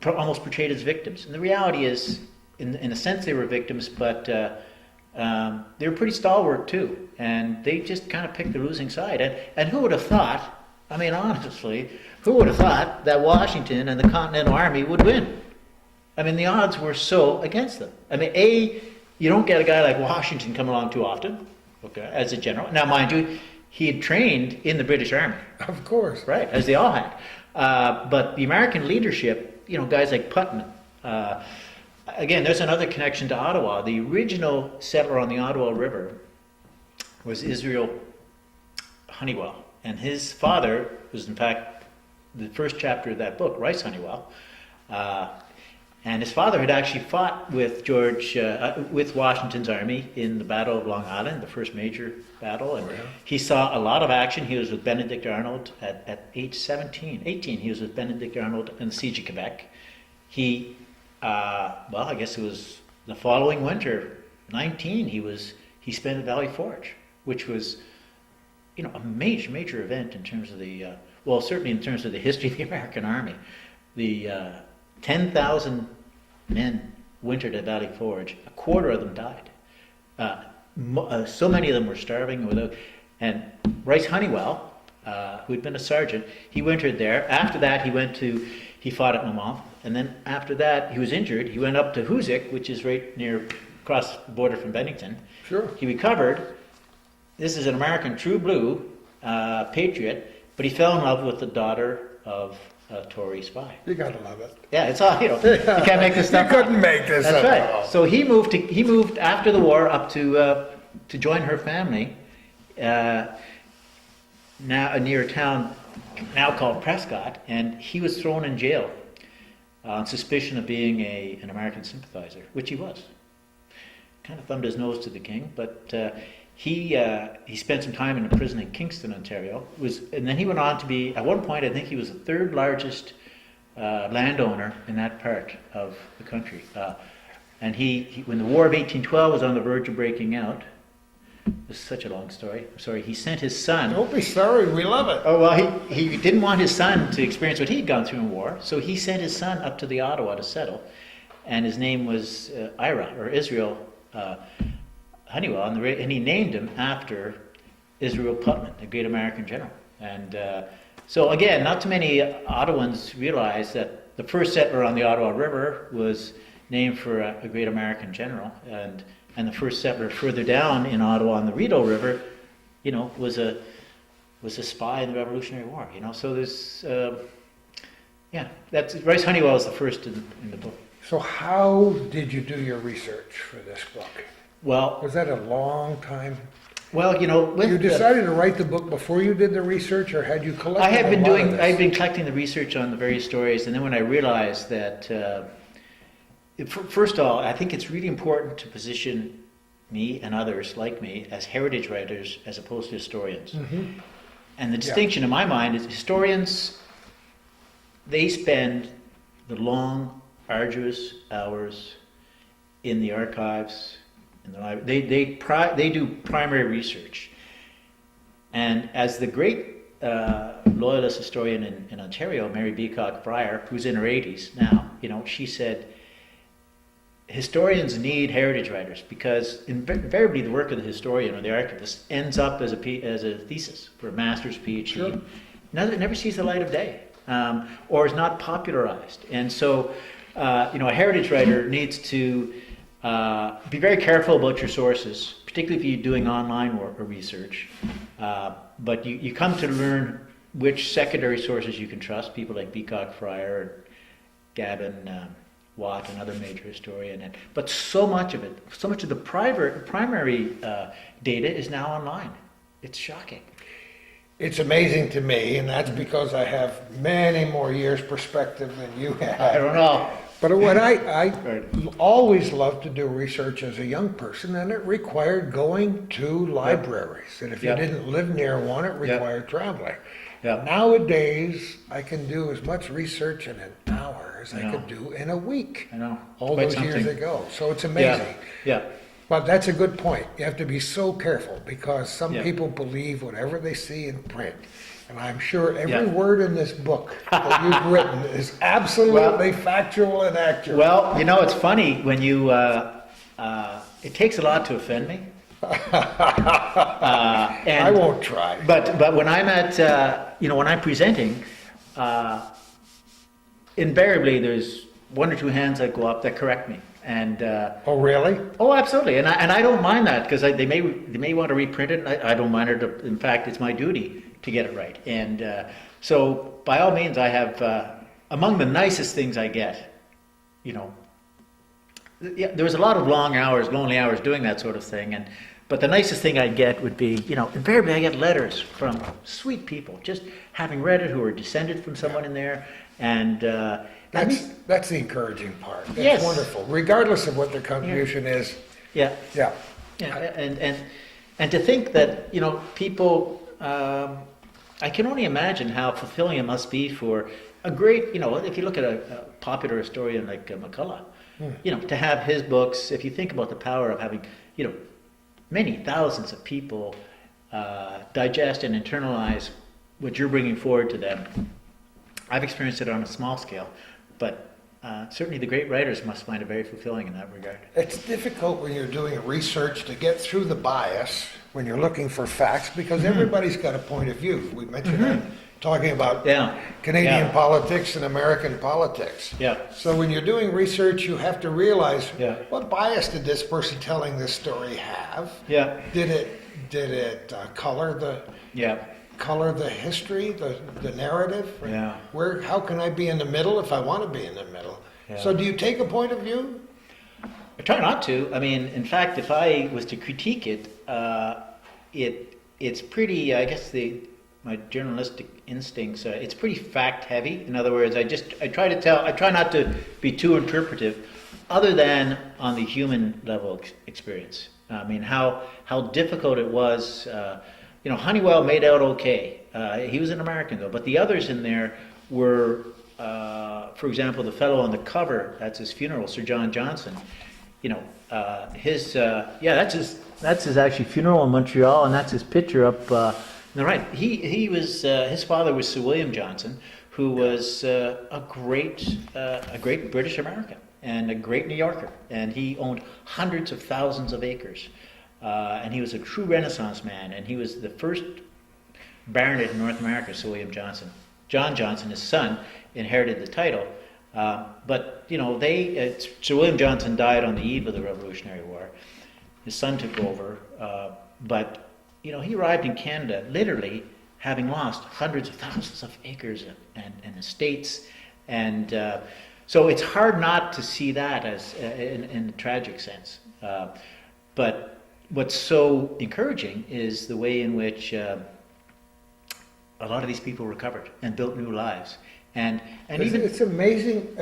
almost portrayed as victims, and the reality is, in a sense, they were victims, but they were pretty stalwart too, and they just kind of picked the losing side. And who would have thought? I mean, honestly, who would have thought that Washington and the Continental Army would win? I mean, the odds were so against them. I mean, you don't get a guy like Washington come along too often, okay, as a general. Now, mind you, he had trained in the British Army. Of course. Right, as they all had. But the American leadership, guys like Putnam, again, there's another connection to Ottawa. The original settler on the Ottawa River was Israel Honeywell. And his father was, in fact, the first chapter of that book, Rice Honeywell. And his father had actually fought with with Washington's army in the Battle of Long Island, the first major battle. And he saw a lot of action. He was with Benedict Arnold at age 18. He was with Benedict Arnold in the Siege of Quebec. He, I guess it was the following winter, 19, he spent at Valley Forge, which was, a major event in terms of certainly in terms of the history of the American Army. The 10,000 men wintered at Valley Forge. A quarter of them died. So many of them were starving. And Rice Honeywell, who had been a sergeant, he wintered there. After that, he fought at Monmouth. And then after that, he was injured. He went up to Hoosick, which is right across the border from Bennington. Sure. He recovered. This is an American true blue patriot, but he fell in love with the daughter of a Tory spy. You gotta love it. Yeah, it's all, you can't make this stuff You up. couldn't make this That's up. right. So he moved after the war up to join her family, now near a town now called Prescott, and he was thrown in jail on suspicion of being an American sympathizer, which he was. Kind of thumbed his nose to the king, but he spent some time in a prison in Kingston, Ontario. And then he went on to be, at one point, I think he was the third largest landowner in that part of the country. And when the War of 1812 was on the verge of breaking out, this is such a long story. I'm sorry. He sent his son. Don't be sorry, we love it. Oh, well, he didn't want his son to experience what he'd gone through in war, so he sent his son up to the Ottawa to settle, and his name was Ira, or Israel Honeywell, and he named him after Israel Putnam, the great American general. And so again, not too many Ottawans realize that the first settler on the Ottawa River was named for a great American general, and the first settler further down in Ottawa on the Rideau River, was a spy in the Revolutionary War. So there's that's Rice Honeywell is the first in the book. So how did you do your research for this book? Well, Was that a long time? well, You decided to write the book before you did the research, or had you collected I had been a lot of this? I've been collecting the research on the various stories, and then when I realized that, first of all, I think it's really important to position me and others like me as heritage writers as opposed to historians. Mhm. And the distinction in my mind is historians, they spend the long, arduous hours in the archives, in the library. They do primary research. And as the great loyalist historian in Ontario, Mary Beacock Fryer, who's in her 80s now, she said, historians need heritage writers because invariably the work of the historian or the archivist ends up as a thesis for a master's PhD. Sure. Never sees the light of day, or is not popularized. And so, a heritage writer needs to be very careful about your sources, particularly if you're doing online work or research. But you come to learn which secondary sources you can trust, people like Beacock Fryer and Gavin Watt, another major historian. But so much of the primary data is now online. It's shocking. It's amazing to me, and that's because I have many more years perspective than you have. I don't know. But what I always loved to do research as a young person, and it required going to libraries. And if you Yep. didn't live near one, it required traveling. Yep. Nowadays, I can do as much research in an hour as I know. could do in a week. I know. All Quite those years something. ago. So it's amazing. Yeah. But that's a good point. You have to be so careful because some Yeah. people believe whatever they see in print. And I'm sure every Yeah. word in this book that you've written is absolutely factual and accurate. Well, it's funny when you. It takes a lot to offend me. I won't try. But when I'm at, when I'm presenting, invariably there's one or two hands that go up that correct me. And Oh, really? oh, absolutely, and I don't mind that because they may want to reprint it. And I don't mind it. In fact, it's my duty to get it right. And so, by all means, I have among the nicest things I get. There was a lot of lonely hours doing that sort of thing. But the nicest thing I get would be, invariably I get letters from sweet people just having read it who are descended from someone in there, and That's the encouraging part. That's Yes. wonderful, regardless of what their contribution is. yeah. Yeah. Yeah, and to think that people, I can only imagine how fulfilling it must be for a great, if you look at a popular historian like McCullough, to have his books. If you think about the power of having, many thousands of people digest and internalize what you're bringing forward to them. I've experienced it on a small scale, but certainly the great writers must find it very fulfilling in that regard. It's difficult when you're doing research to get through the bias when you're looking for facts because everybody's got a point of view. We mentioned that talking about Yeah. Canadian Yeah. politics and American politics. Yeah. So when you're doing research, you have to realize Yeah. what bias did this person telling this story have? Yeah. Did it color Yeah. the history, the narrative? Yeah. How can I be in the middle if I want to be in the middle? Yeah. So do you take a point of view? I try not to. I mean, in fact, if I was to critique it, it's pretty. I guess my journalistic instincts. It's pretty fact heavy. In other words, I try not to be too interpretive, other than on the human level experience. I mean, how difficult it was. Honeywell made out okay. He was an American though, but the others in there were, for example, the fellow on the cover. That's his funeral, Sir John Johnson. that's his actually funeral in Montreal, and that's his picture up. On the right. He was his father was Sir William Johnson, who was a great British American and a great New Yorker, and he owned hundreds of thousands of acres, and he was a true Renaissance man, and he was the first baronet in North America. Sir William Johnson, John Johnson, his son, inherited the title. But Sir William Johnson died on the eve of the Revolutionary War. His son took over, but he arrived in Canada literally having lost hundreds of thousands of acres and estates, and so it's hard not to see that as in a tragic sense. But what's so encouraging is the way in which a lot of these people recovered and built new lives. And even it's amazing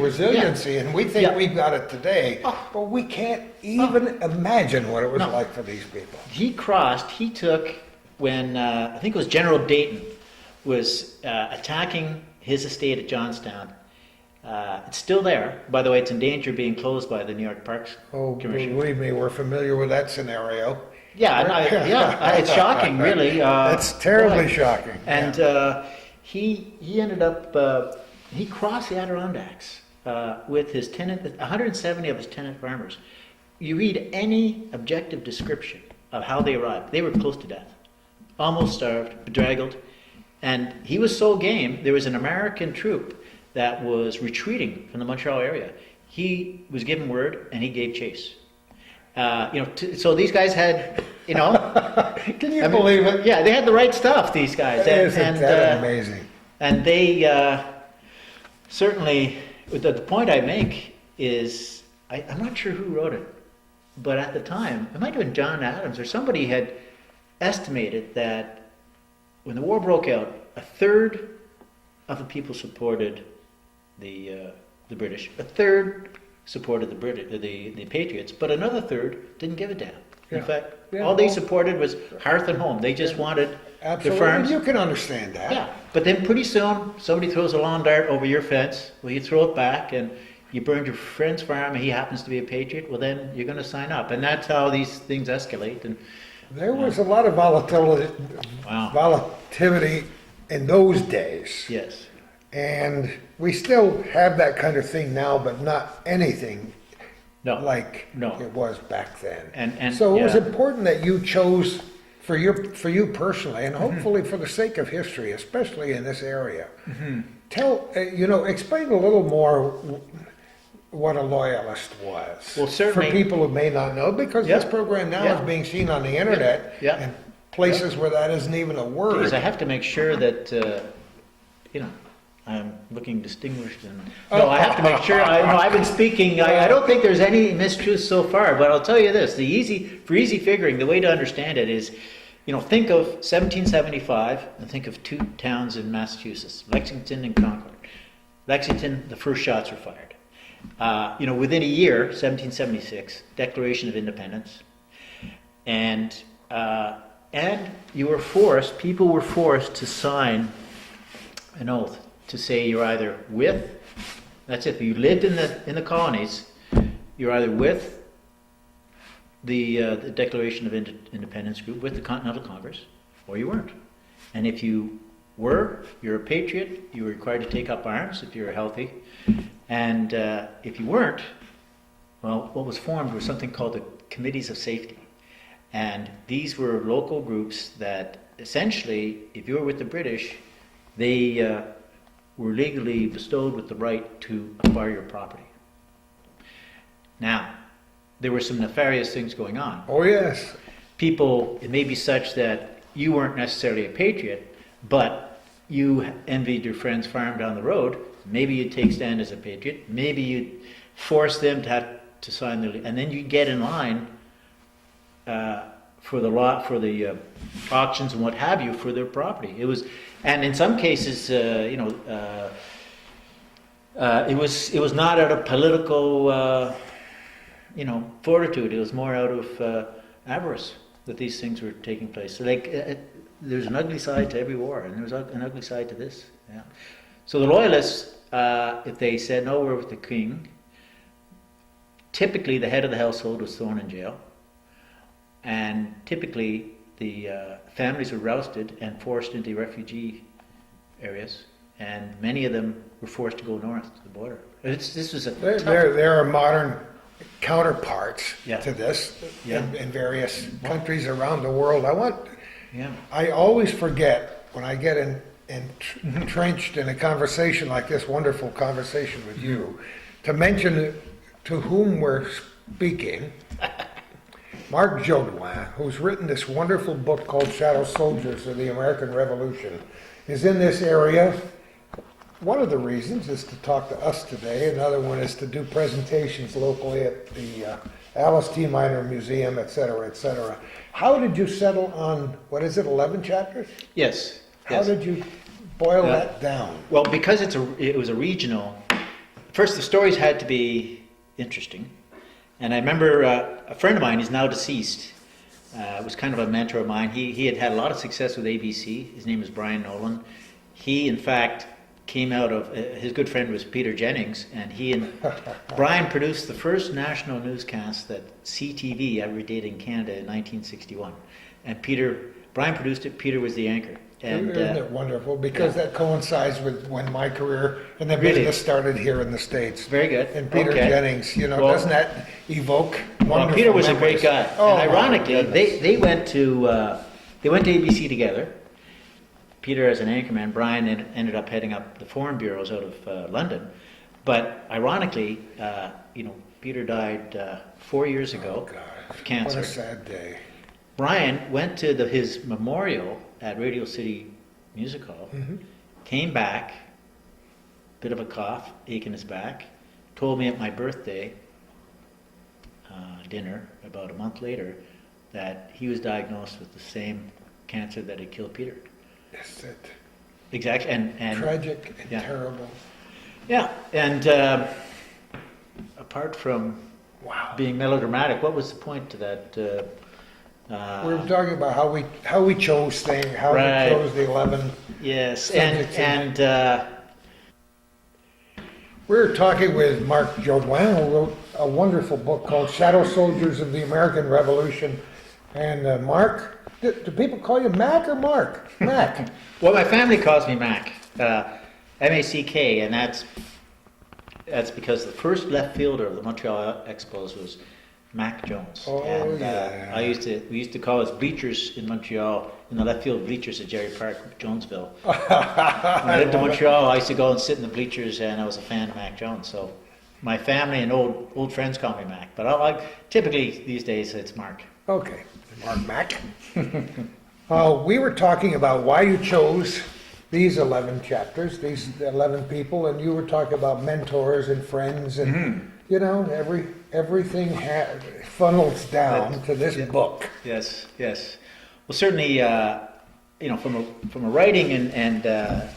resiliency, and we think we've got it today, but we can't even imagine what it was like for these people. He took, when I think it was General Dayton was attacking his estate at Johnstown. It's still there. By the way, it's in danger of being closed by the New York Parks Commission. Believe me, we're familiar with that scenario. It's shocking, really. It's terribly shocking. And he ended up, he crossed the Adirondacks with his 170 of his tenant farmers. You read any objective description of how they arrived. They were close to death, almost starved, bedraggled. And he was so game, there was an American troop that was retreating from the Montreal area. He was given word and he gave chase. So these guys had, Can you believe it? Yeah, they had the right stuff, these guys. Isn't that amazing? And they certainly, the point I make is, I'm not sure who wrote it, but at the time, it might have been John Adams or somebody had estimated that when the war broke out, a third of the people supported the British, a third supported the Patriots, but another third didn't give a damn. In fact, all they supported was hearth and home. They just wanted the farms. You can understand that. Yeah, but then pretty soon somebody throws a lawn dart over your fence. Well, you throw it back, and you burned your friend's farm, and he happens to be a patriot. Well, then you're going to sign up, and that's how these things escalate. And there was a lot of volatility in those days. Yes. And we still have that kind of thing now, but not anything like it was back then. And so it was important that you chose for you personally, and hopefully for the sake of history, especially in this area. Explain a little more what a loyalist was. Well, certainly. For people who may not know, because this program now is being seen on the internet and places where that isn't even a word. Because I have to make sure that, I'm looking distinguished. I have to make sure. I've been speaking. I don't think there's any mistruths so far, but I'll tell you this: for easy figuring, the way to understand it is, think of 1775 and think of two towns in Massachusetts, Lexington and Concord. Lexington, the first shots were fired. Within a year, 1776, Declaration of Independence, and people were forced to sign an oath to say you're either with, that's if you lived in the colonies, you're either with the Declaration of Independence group, with the Continental Congress, or you weren't. And if you were, you're a patriot, you were required to take up arms if you were healthy. And if you weren't, well, what was formed was something called the Committees of Safety. And these were local groups that essentially, if you were with the British, they were legally bestowed with the right to acquire your property. Now, there were some nefarious things going on. Oh, yes. It may be such that you weren't necessarily a patriot, but you envied your friend's farm down the road. Maybe you'd take stand as a patriot. Maybe you'd force them to have to sign and then you'd get in line for the auctions and what have you for their property. And in some cases, it was not out of political, fortitude. It was more out of avarice that these things were taking place. So, there's an ugly side to every war, and there's an ugly side to this. Yeah. So the loyalists, if they said no, we're with the king, typically the head of the household was thrown in jail, and typically the families were rousted and forced into refugee areas, and many of them were forced to go north to the border. This was a tough... There are modern counterparts Yeah. to this Yeah. in various countries around the world. Yeah. I always forget when I get entrenched in a conversation like this wonderful conversation with you, to mention to whom we're speaking. Mark Jodoin, who's written this wonderful book called Shadow Soldiers of the American Revolution, is in this area. One of the reasons is to talk to us today. Another one is to do presentations locally at the Alice T. Minor Museum, et cetera, et cetera. How did you settle on, 11 chapters? Yes. How yes. did you boil that down? Well, because it was a regional. First, the stories had to be interesting, and I remember a friend of mine, he's now deceased, was kind of a mentor of mine. He had had a lot of success with ABC. His name is Brian Nolan. He, in fact, came out of his good friend was Peter Jennings, and he and Brian produced the first national newscast that CTV ever did in Canada in 1961. And Brian produced it. Peter was the anchor. And Isn't it wonderful? Because that coincides with when my career in the Really? business started here in the States. very good. And Peter Okay. Jennings, Well- doesn't that evoke Well, wonderful Peter was a memories? great guy. Oh, And my ironically, goodness. they went to ABC together. Peter as an anchorman, Brian ended up heading up the foreign bureaus out of London. But ironically, Peter died 4 years ago Oh, God. of cancer. What a sad day. Brian went to his memorial at Radio City Music Hall, came back, bit of a cough, ache in his back, told me at my birthday dinner about a month later that he was diagnosed with the same cancer that had killed Peter. Is it Exactly, and tragic and yeah. terrible? yeah, and apart from Wow. being melodramatic, what was the point to that? We were talking about how we chose things, how Right. we chose the 11. Yes, Subjects and We're talking with Mark Jodoin, who wrote a wonderful book called Shadow Soldiers of the American Revolution. And Mark, do people call you Mac or Mark? Mac. well, my family calls me Mac, M-A-C-K, and that's because the first left fielder of the Montreal Expos was Mac Jones. Oh, and yeah. we used to call his bleachers in Montreal, in the left field bleachers at Jerry Park, Jonesville. When I lived in Montreal, I used to go and sit in the bleachers, and I was a fan of Mac Jones. So my family and old friends call me Mac, but typically these days it's Mark. Okay, Mark Mac. We were talking about why you chose these 11 chapters, these 11 people, and you were talking about mentors and friends, and everything funnels down to this book. Yes, yes. Well, certainly, from a writing and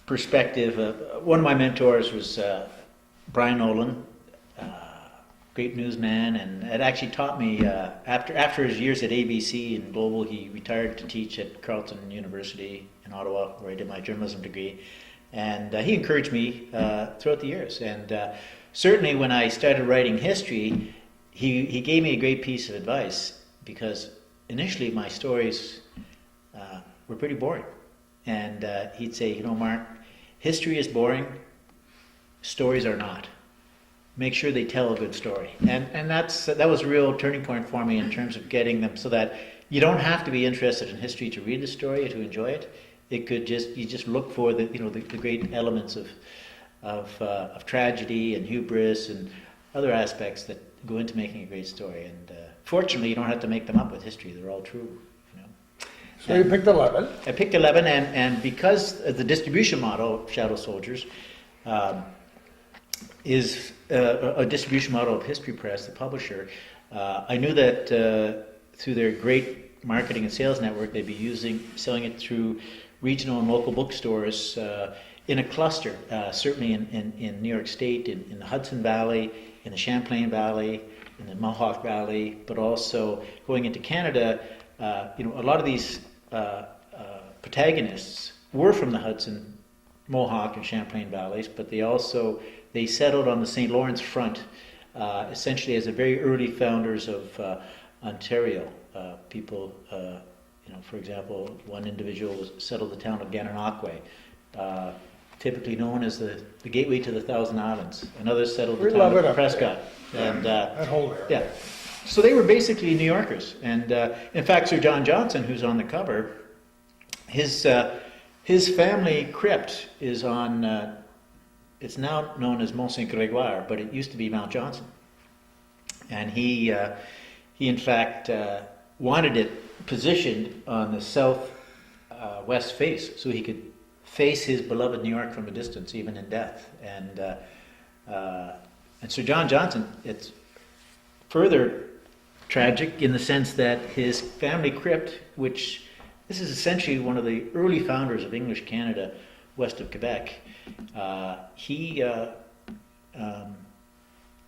perspective, one of my mentors was Brian Nolan, great newsman, and it actually taught me after his years at ABC and Global, he retired to teach at Carleton University in Ottawa, where I did my journalism degree, and he encouraged me throughout the years. And certainly, when I started writing history, he gave me a great piece of advice, because initially my stories were pretty boring, and he'd say, Mark, history is boring, stories are not. Make sure they tell a good story, and that was a real turning point for me in terms of getting them so that you don't have to be interested in history to read the story or to enjoy it. You just look for the great elements of tragedy and hubris and other aspects that go into making a great story. And fortunately, you don't have to make them up with history; they're all true. So you picked 11. I picked 11, and because the distribution model of Shadow Soldiers is a distribution model of History Press, the publisher, I knew that through their great marketing and sales network, they'd be selling it through regional and local bookstores in a cluster, certainly in New York State, in the Hudson Valley, in the Champlain Valley, in the Mohawk Valley, but also going into Canada. A lot of these protagonists were from the Hudson, Mohawk, and Champlain Valleys, but they settled on the St. Lawrence front essentially as the very early founders of Ontario. People, for example, one individual settled the town of Gananoque, typically known as the gateway to the Thousand Islands. Another settled the We town love it of up Prescott. there. And That whole area. yeah, so they were basically New Yorkers. And in fact, Sir John Johnson, who's on the cover, his family crypt is on. It's now known as Mont Saint Grégoire, but it used to be Mount Johnson. And he in fact wanted it positioned on the south west face, so he could face his beloved New York from a distance, even in death. And Sir John Johnson, it's further tragic in the sense that his family crypt, which this is essentially one of the early founders of English Canada west of Quebec,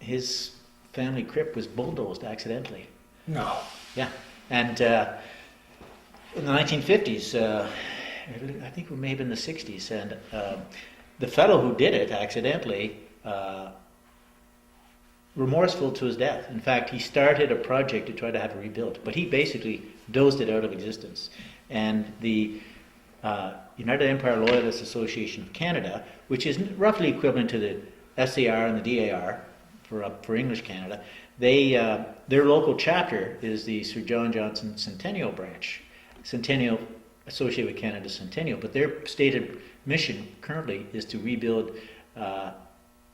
his family crypt was bulldozed accidentally. No. Yeah, and in the 1950s, I think it may have been the 60s, and the fellow who did it accidentally, remorseful to his death. In fact, he started a project to try to have it rebuilt, but he basically dozed it out of existence. And the United Empire Loyalist Association of Canada, which is roughly equivalent to the SAR and the DAR for English Canada, their local chapter is the Sir John Johnson Centennial branch, Centennial associated with Canada Centennial. But their stated mission currently is to rebuild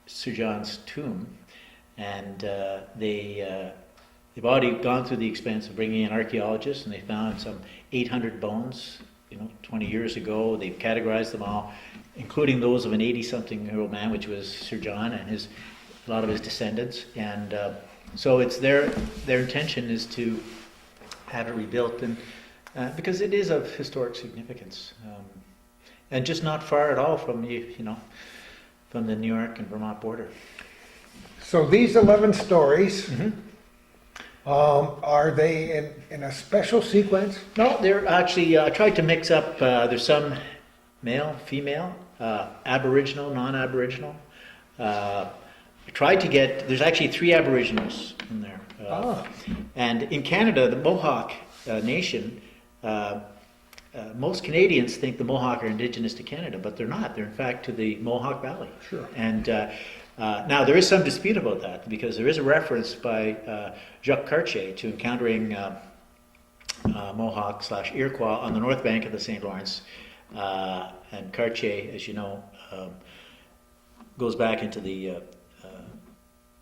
Sir John's tomb, and they've already gone through the expense of bringing in archaeologists, and they found some 800 bones, 20 years ago. They've categorized them all, including those of an 80-something-year-old man, which was Sir John and a lot of his descendants. And so it's their intention is to have it rebuilt, and because it is of historic significance, and just not far at all from from the New York and Vermont border. So these 11 stories, Mm-hmm. Are they in a special sequence? No, they're actually, I tried to mix up, there's some male, female, Aboriginal, non-Aboriginal. I tried to there's actually 3 Aboriginals in there. And in Canada, the Mohawk Nation, most Canadians think the Mohawk are indigenous to Canada, but they're not. They're in fact to the Mohawk Valley. Sure. And now there is some dispute about that, because there is a reference by Jacques Cartier to encountering Mohawk/Iroquois on the north bank of the St. Lawrence. And Cartier, as you know, goes back into the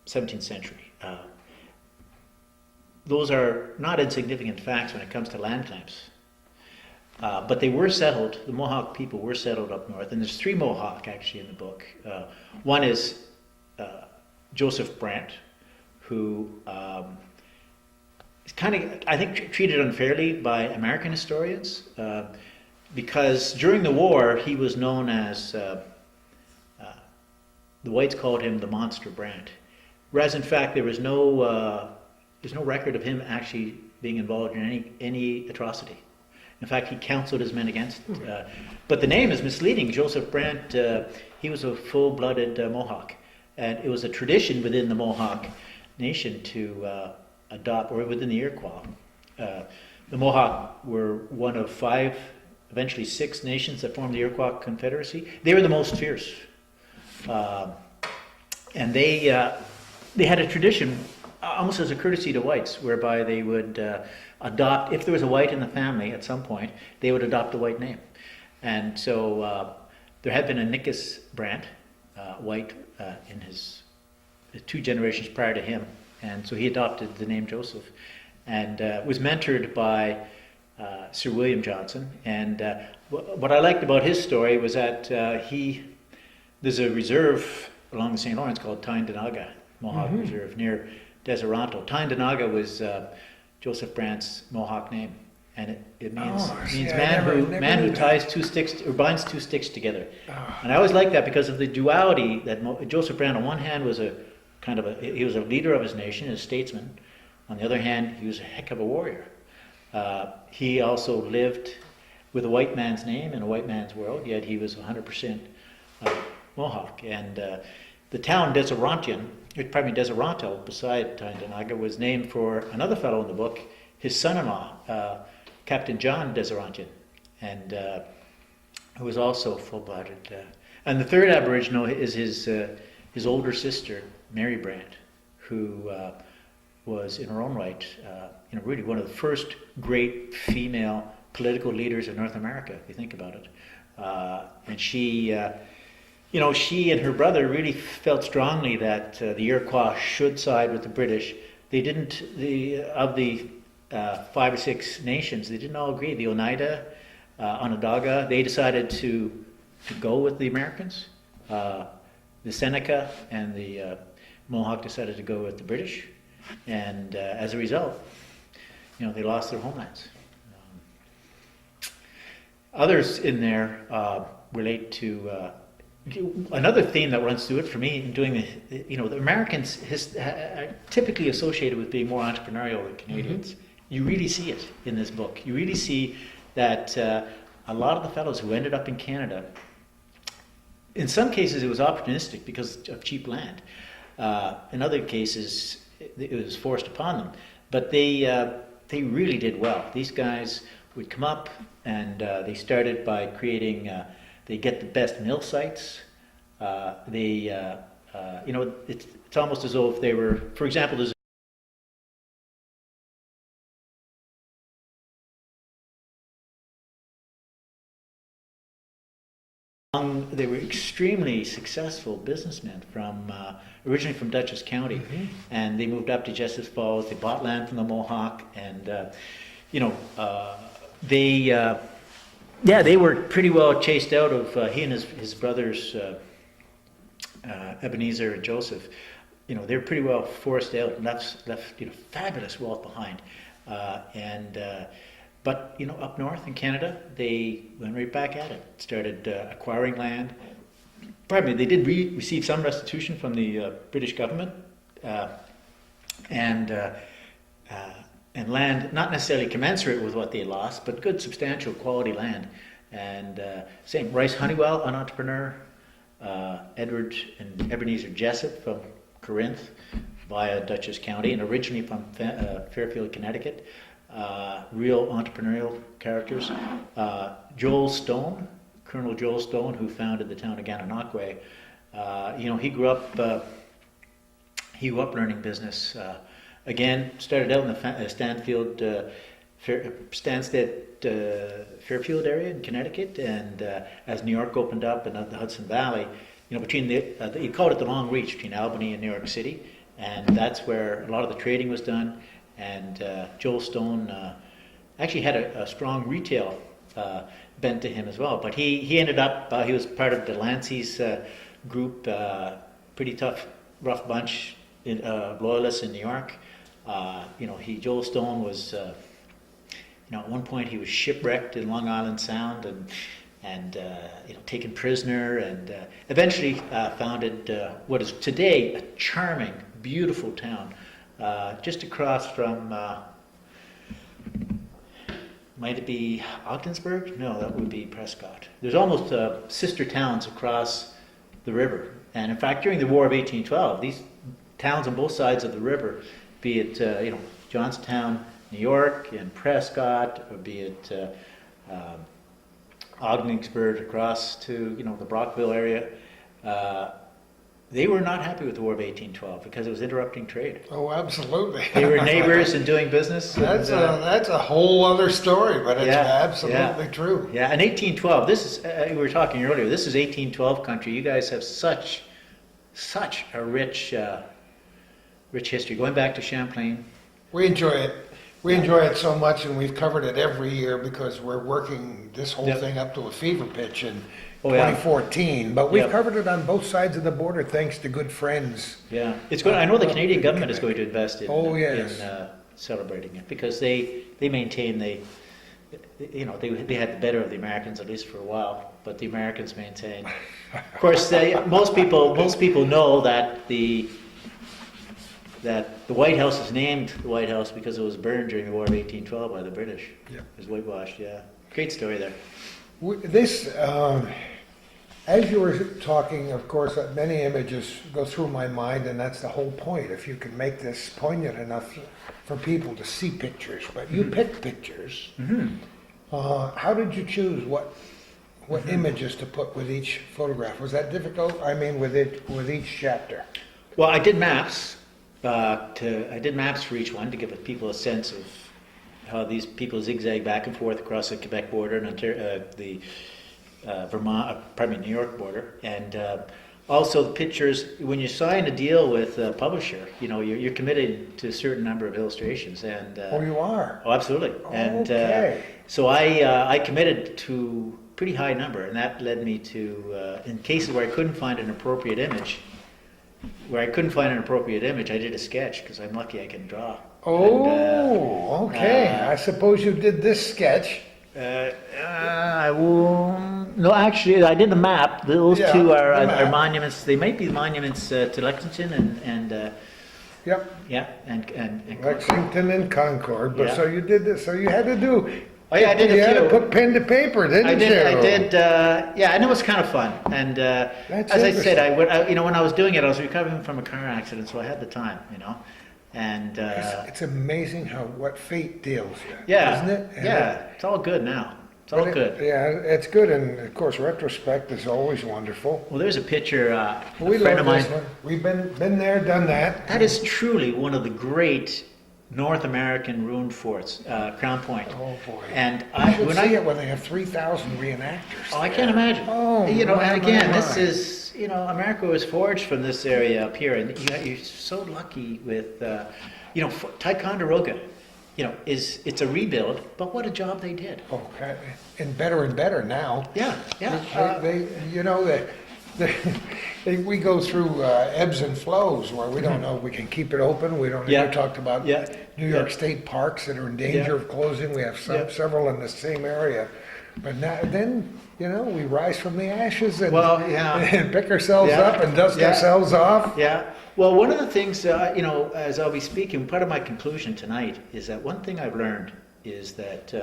17th century. Those are not insignificant facts when it comes to land claims. But they were settled, the Mohawk people were settled up north, and there's 3 Mohawk actually in the book. One is Joseph Brant, who is kind of, I think, treated unfairly by American historians, because during the war he was known as, the whites called him the Monster Brant, whereas in fact there's no record of him actually being involved in any atrocity. In fact, he counseled his men against it. But the name is misleading. Joseph Brant, he was a full-blooded Mohawk. And it was a tradition within the Mohawk Nation to adopt, or within the Iroquois. The Mohawk were one of 5, eventually 6 nations that formed the Iroquois Confederacy. They were the most fierce. And they had a tradition, almost as a courtesy to whites, whereby they would adopt, if there was a white in the family at some point, they would adopt a white name. And so there had been a Nickus Brant, white, in his 2 generations prior to him, and so he adopted the name Joseph, and was mentored by Sir William Johnson. And what I liked about his story was that there's a reserve along the St. Lawrence called Tyndanaga Mohawk Reserve near Deseronto. Tyndanaga was Joseph Brant's Mohawk name, and it means man who ties 2 sticks or binds 2 sticks together. And I always liked that because of the duality that Joseph Brant on one hand was he was a leader of his nation, a statesman. On the other hand, he was a heck of a warrior. He also lived with a white man's name in a white man's world, yet he was 100% Mohawk. And the town Deserontian, Deseronto beside Tyndall was named for another fellow in the book, his son-in-law, Captain John Deserontian, and who was also full-blooded. And the third Aboriginal is his older sister, Mary Brant, who was in her own right, really one of the first great female political leaders in North America, if you think about it. And she and her brother really felt strongly that the Iroquois should side with the British. They didn't, of the 5 or 6 nations, they didn't all agree. The Oneida, Onondaga, they decided to go with the Americans. The Seneca and the Mohawk decided to go with the British. And as a result, they lost their homelands. Others in there relate to another theme that runs through it for me in doing the Americans are typically associated with being more entrepreneurial than Canadians. Mm-hmm. You really see it in this book. You really see that a lot of the fellows who ended up in Canada, in some cases it was opportunistic because of cheap land. In other cases it was forced upon them. But they really did well. These guys would come up and they started by creating, they get the best mill sites. It's almost as though if they were, for example, there's they were extremely successful businessmen from originally from Dutchess County, mm-hmm. and they moved up to Justice Falls. They bought land from the Mohawk, and they were pretty well chased out of he and his brothers Ebenezer and Joseph. They were pretty well forced out and left fabulous wealth behind, But up north in Canada, they went right back at it. Started acquiring land. Pardon me, they did receive some restitution from the British government, and land not necessarily commensurate with what they lost, but good, substantial, quality land. And same Rice Honeywell, an entrepreneur, Edward and Ebenezer Jessup from Corinth via Dutchess County, and originally from Fairfield, Connecticut. Real entrepreneurial characters. Joel Stone, Colonel Joel Stone, who founded the town of Gananoque. He grew up learning business. Again, started out in the Fairfield area in Connecticut, and as New York opened up and the Hudson Valley, between he called it the Long Reach between Albany and New York City, and that's where a lot of the trading was done. And Joel Stone actually had a strong retail bent to him as well. But he ended up, he was part of Delancey's group, pretty tough, rough bunch, loyalists in New York. Joel Stone was, at one point he was shipwrecked in Long Island Sound and taken prisoner, and eventually founded what is today a charming, beautiful town. Just across from, might it be Ogdensburg? No, that would be Prescott. There's almost sister towns across the river. And in fact, during the War of 1812, these towns on both sides of the river, be it, Johnstown, New York, and Prescott, or be it Ogdensburg across to, the Brockville area, they were not happy with the War of 1812 because it was interrupting trade. Oh, absolutely. They were neighbors and doing business. That's a whole other story, but it's absolutely true. Yeah, and 1812. This is we were talking earlier. This is 1812 country. You guys have such a rich history going back to Champlain. We enjoy it. We enjoy it so much, and we've covered it every year because we're working this whole thing up to a fever pitch in 2014. But we've covered it on both sides of the border thanks to good friends. Yeah, it's good. I know the Canadian government is going to invest in, in celebrating it because they maintain they had the better of the Americans, at least for a while. But the Americans maintain. Of course, most people know that the White House is named the White House because it was burned during the War of 1812 by the British. Yeah. It was whitewashed, yeah. Great story there. This, As you were talking, of course, many images go through my mind, and that's the whole point. If you can make this poignant enough for people to see pictures, but you pick pictures. How did you choose what images to put with each photograph? Was that difficult? I mean, with each chapter. Well, I did maps. I did maps for each one to give people a sense of how these people zigzag back and forth across the Quebec border and the New York border, and also the pictures. When you sign a deal with a publisher, you're committed to a certain number of illustrations, and Oh, you are? oh, absolutely. And Okay. so I committed to a pretty high number, and that led me to in cases where I couldn't find an appropriate image. I did a sketch because I'm lucky I can draw. Oh, okay. I suppose you did this sketch. No, actually, I did the map. Those Yeah, two the are map. monuments. They might be monuments to Lexington and Yep, yeah, and Lexington and Concord. But Yeah. so you did this. So you had to do. Oh yeah, I did You a had to few. put pen to paper, didn't I you? did. Yeah, and it was kind of fun. And That's as I said, interesting. when I was doing it, I was recovering from a car accident, so I had the time, And It's amazing what fate deals you, yeah, isn't it? And yeah, it's all good now. It's all good. Yeah, it's good, and of course, retrospect is always wonderful. Well, there's a picture. We A friend love of mine. this one. We've been there, done that. That is truly one of the great North American ruined forts, Crown Point. Oh boy! And I should when see it when they have 3,000 reenactors. Oh, I there. can't imagine. Oh, and again, my. this is, America was forged from this area up here, and you're so lucky with, Ticonderoga, it's a rebuild, but what a job they did. Okay, and better now. Yeah, yeah. We go through ebbs and flows where we don't know if we can keep it open. We don't. Yeah. We talked about Yeah. New York Yeah. State parks that are in danger Yeah. of closing. We have Yeah. several in the same area, but then we rise from the ashes and, Well, yeah. and pick ourselves Yeah. up and dust Yeah. ourselves off. Yeah. Well, one of the things, as I'll be speaking, part of my conclusion tonight is that one thing I've learned is that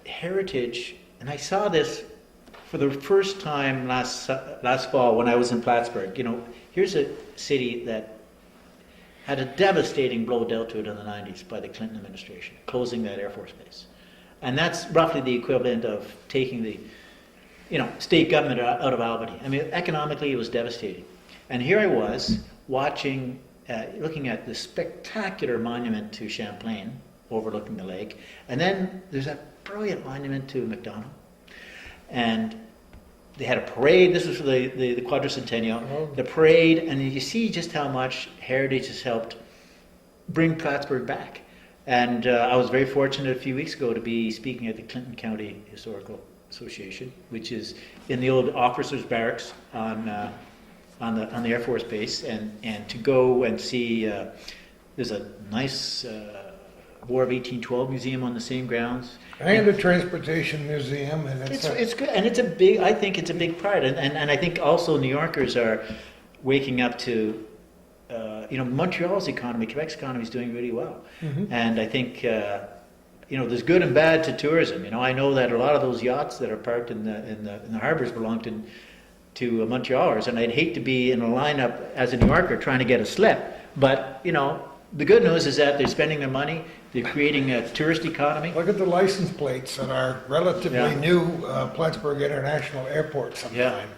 heritage, and I saw this for the first time last fall when I was in Plattsburgh. Here's a city that had a devastating blow dealt to it in the 90s by the Clinton administration, closing that Air Force base. And that's roughly the equivalent of taking the state government out of Albany. I mean, economically, it was devastating. And here I was looking at this spectacular monument to Champlain overlooking the lake. And then there's a brilliant monument to MacDonald. And they had a parade. This was for the quadricentennial. Oh. The parade, and you see just how much heritage has helped bring Plattsburgh back. And I was very fortunate a few weeks ago to be speaking at the Clinton County Historical Association, which is in the old officers' barracks on the Air Force Base, and to go and see. There's a nice War of 1812 museum on the same grounds. And a transportation museum, and It's good, and I think it's a big pride, and I think also New Yorkers are waking up to, Montreal's economy, Quebec's economy is doing really well, and I think, there's good and bad to tourism. I know that a lot of those yachts that are parked in the harbors belong to Montrealers, and I'd hate to be in a lineup as a New Yorker trying to get a slip, but the good news is that they're spending their money, they're creating a tourist economy. Look at the license plates on our relatively Yeah. new Plattsburgh International Airport sometime.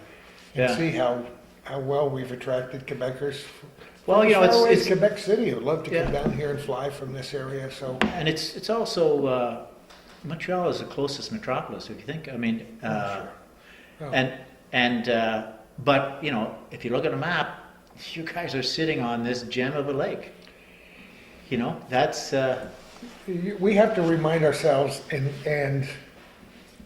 And Yeah. see how well we've attracted Quebecers. Well, As far away as it's Quebec City would love to come Yeah. down here and fly from this area, so. and it's also Montreal is the closest metropolis, if you think. I mean, Sure. Oh. but if you look at a map, you guys are sitting on this gem of a lake. That's We have to remind ourselves and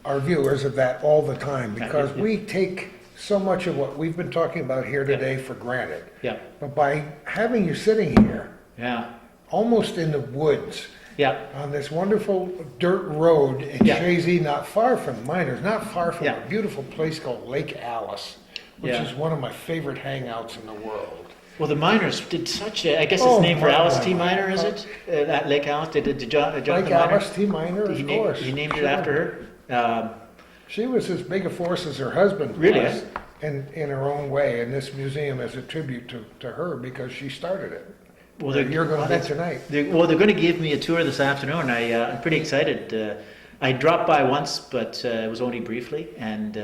our viewers of that all the time, because Yeah. we take so much of what we've been talking about here today for granted. yeah, But by having you sitting here, yeah, almost in the woods, yeah, on this wonderful dirt road in Yeah. Chazy, not far from Miners, not far from Yeah. a beautiful place called Lake Alice, which Yeah. is one of my favorite hangouts in the world. Well, the miners did such a, I guess it's Oh, named for my Alice God. T. Miner, is it? That Lake Alice, did Jonathan Like Miner? Alice T. Minor, of course. He named it Sure. after her. She was as big a force as her husband Really, was, in her own way, and this museum is a tribute to her because she started it. Well, You're going to that's- be tonight. They're going to give me a tour this afternoon. I'm pretty excited. I dropped by once, but it was only briefly, and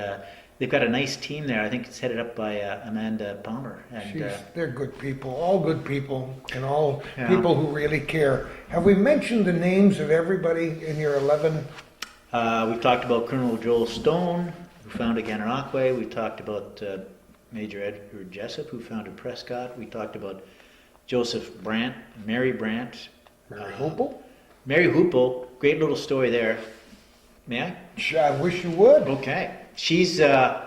they've got a nice team there. I think it's headed up by Amanda Palmer. And They're good people, all good people, and all Yeah. people who really care. Have we mentioned the names of everybody in your 11? we've talked about Colonel Joel Stone, who founded Gananoque. We talked about Major Edward Jessup, who founded Prescott. We talked about Joseph Brandt, Mary Brandt. Mary Hopel? Mary Hoople, great little story there. May I? I wish you would. Okay. She's, if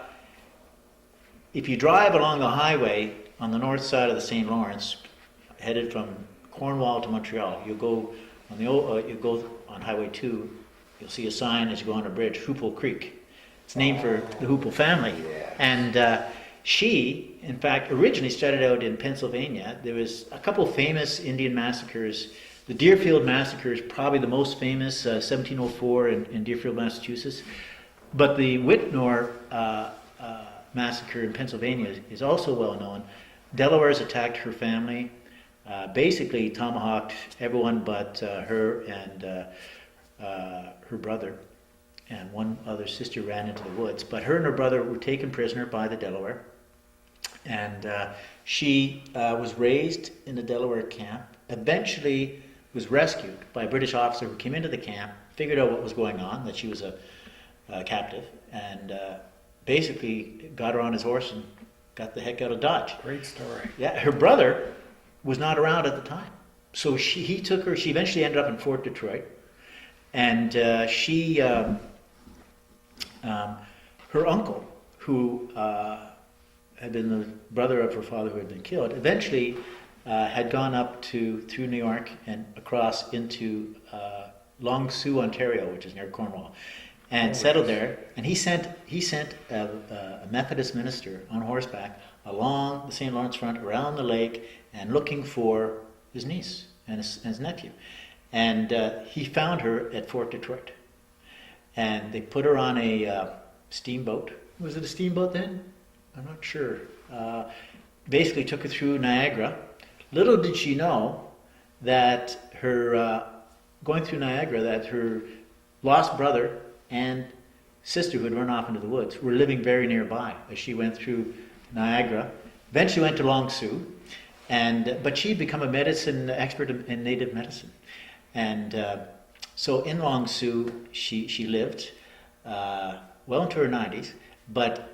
you drive along the highway on the north side of the St. Lawrence, headed from Cornwall to Montreal, you go on you go on Highway 2, you'll see a sign as you go on a bridge, Hoople Creek. It's named for the Hoople family. Yeah. And she, in fact, originally started out in Pennsylvania. There was a couple of famous Indian massacres. The Deerfield Massacre is probably the most famous, 1704 in Deerfield, Massachusetts. But the Whitnor massacre in Pennsylvania is also well known. Delawares attacked her family, basically tomahawked everyone but her and her brother. And one other sister ran into the woods. But her and her brother were taken prisoner by the Delaware. And she was raised in the Delaware camp, eventually was rescued by a British officer who came into the camp, figured out what was going on, that she was a captive, and basically got her on his horse and got the heck out of Dodge. Great story. Yeah, her brother was not around at the time. So he took her, she eventually ended up in Fort Detroit, and her uncle, who had been the brother of her father who had been killed, eventually had gone up through New York and across into Long Sault, Ontario, which is near Cornwall, and settled there. And he sent a Methodist minister on horseback along the St. Lawrence front, around the lake, and looking for his niece and his nephew. And he found her at Fort Detroit. And they put her on a steamboat. Was it a steamboat then? I'm not sure. Basically took her through Niagara. Little did she know that going through Niagara, that her lost brother and sister who had run off into the woods were living very nearby as she went through Niagara. Eventually went to Long Sault, but she'd become a medicine expert in native medicine. And so in Long Sault, she lived well into her 90s, but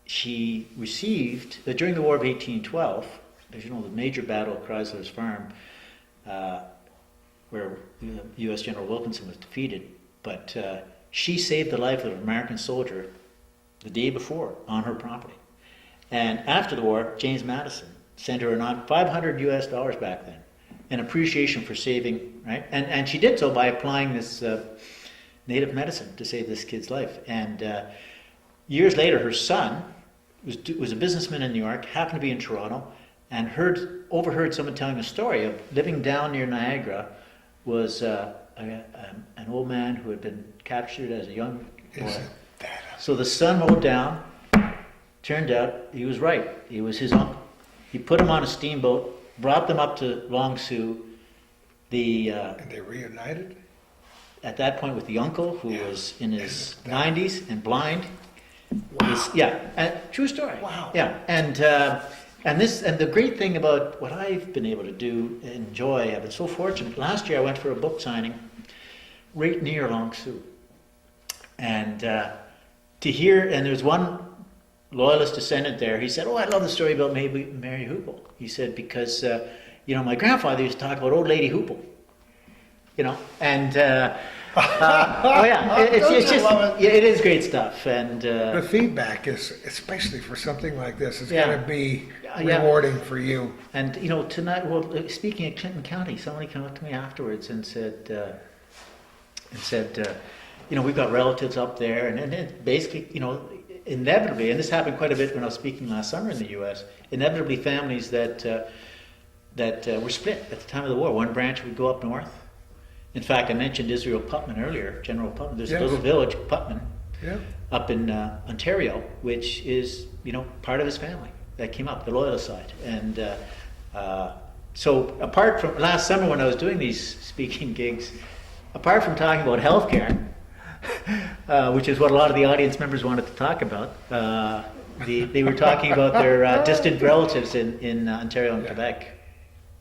she received, during the War of 1812, as you know, the major battle at Chrysler's Farm, where U.S. General Wilkinson was defeated, but she saved the life of an American soldier the day before on her property. And after the war, James Madison sent her $500 US back then, in appreciation for saving, right? And she did so by applying this native medicine to save this kid's life. And years later, her son was a businessman in New York, happened to be in Toronto, and overheard someone telling a story of living down near Niagara was an old man who had been captured as a young boy. So the son rode down. Turned out he was right. He was his uncle. He put him on a steamboat, brought them up to Long Sault. And they reunited? At that point with the uncle, who was in his 90s and blind. Wow. True story. Wow. Yeah, and the great thing about what I've been able to do, enjoy, I've been so fortunate. Last year I went for a book signing right near Long Sault. And to hear, and there's one Loyalist descendant there, he said, "Oh, I love the story about Mary Hoople." He said, because, my grandfather used to talk about old lady Hoople, and, oh yeah, it's just, love it? yeah, it is great stuff. And The feedback is, especially for something like this, is Yeah. going to be Yeah. rewarding for you. And tonight, speaking of Clinton County, somebody came up to me afterwards and said, we've got relatives up there, and it basically, inevitably, and this happened quite a bit when I was speaking last summer in the U.S., inevitably families that were split at the time of the war. One branch would go up north. In fact, I mentioned Israel Putnam earlier, General Putnam. There's Yes. a little village, Putnam, Yeah. up in Ontario, which is, part of his family that came up, the loyalist side. And so apart from last summer when I was doing these speaking gigs, apart from talking about healthcare, which is what a lot of the audience members wanted to talk about, they were talking about their distant relatives in Ontario and Quebec.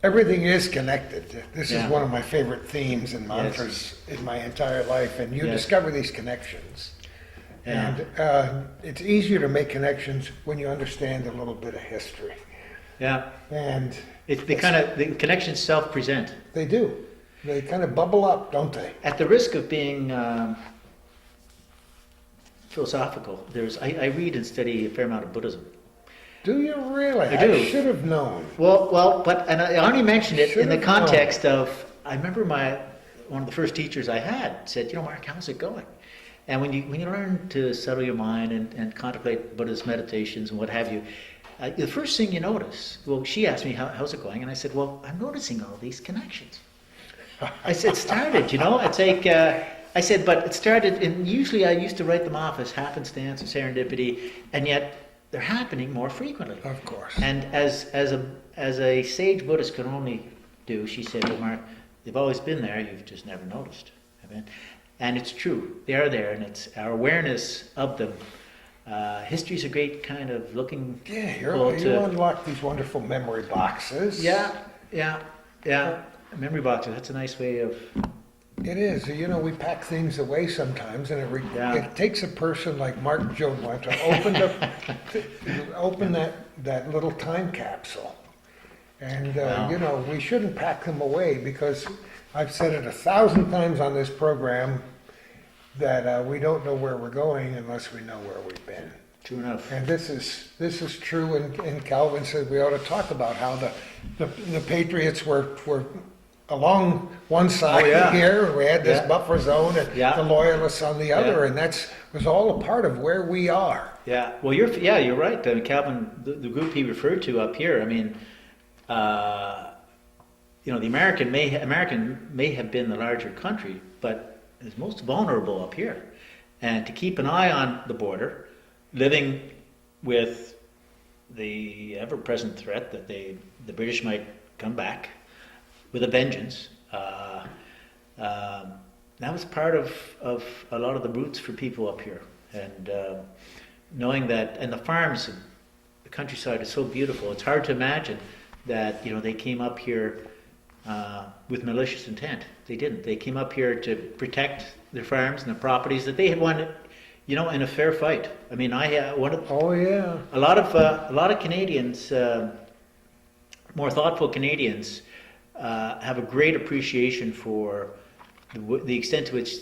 Everything is connected. This is Yeah. one of my favorite themes and mantras in my entire life, and you discover these connections. Yeah. And it's easier to make connections when you understand a little bit of history. Yeah. And The connections self-present. they do. They kind of bubble up, don't they? At the risk of being philosophical, I read and study a fair amount of Buddhism. Do you really? I do. I should have known. And I only mentioned it in the Should've known. context of, I remember one of the first teachers I had said, Mark, how's it going? And when you learn to settle your mind and contemplate Buddhist meditations and what have you, the first thing you notice, she asked me, how's it going? And I said, well, I'm noticing all these connections. I said, it started, it's like, I said, but it started, and usually I used to write them off as happenstance or serendipity, and yet they're happening more frequently. Of course. And as a sage Buddhist can only do, she said, well, Mark, they've always been there, you've just never noticed. And it's true, they are there, and it's our awareness of them. History's a great kind of looking. Yeah, you unlock these wonderful memory boxes. Yeah. Memory boxes, that's a nice way of. It is. We pack things away sometimes, and it takes a person like Mark Jodoin to open that little time capsule. And, we shouldn't pack them away because I've said it 1,000 times on this program that we don't know where we're going unless we know where we've been. True enough. And this is true, and Calvin said we ought to talk about how the Patriots were along one side here, and we had this buffer zone, and the Loyalists on the other, and that was all a part of where we are. Yeah, well, you're right. Calvin, the group he referred to up here. I mean, the American may have been the larger country, but is most vulnerable up here, and to keep an eye on the border, living with the ever-present threat that the British might come back with a vengeance. That was part of a lot of the roots for people up here, and knowing that, and the farms, and the countryside is so beautiful. It's hard to imagine that they came up here with malicious intent. They didn't. They came up here to protect their farms and the properties that they had won, in a fair fight. I mean, a lot of Canadians, more thoughtful Canadians, have a great appreciation for the extent to which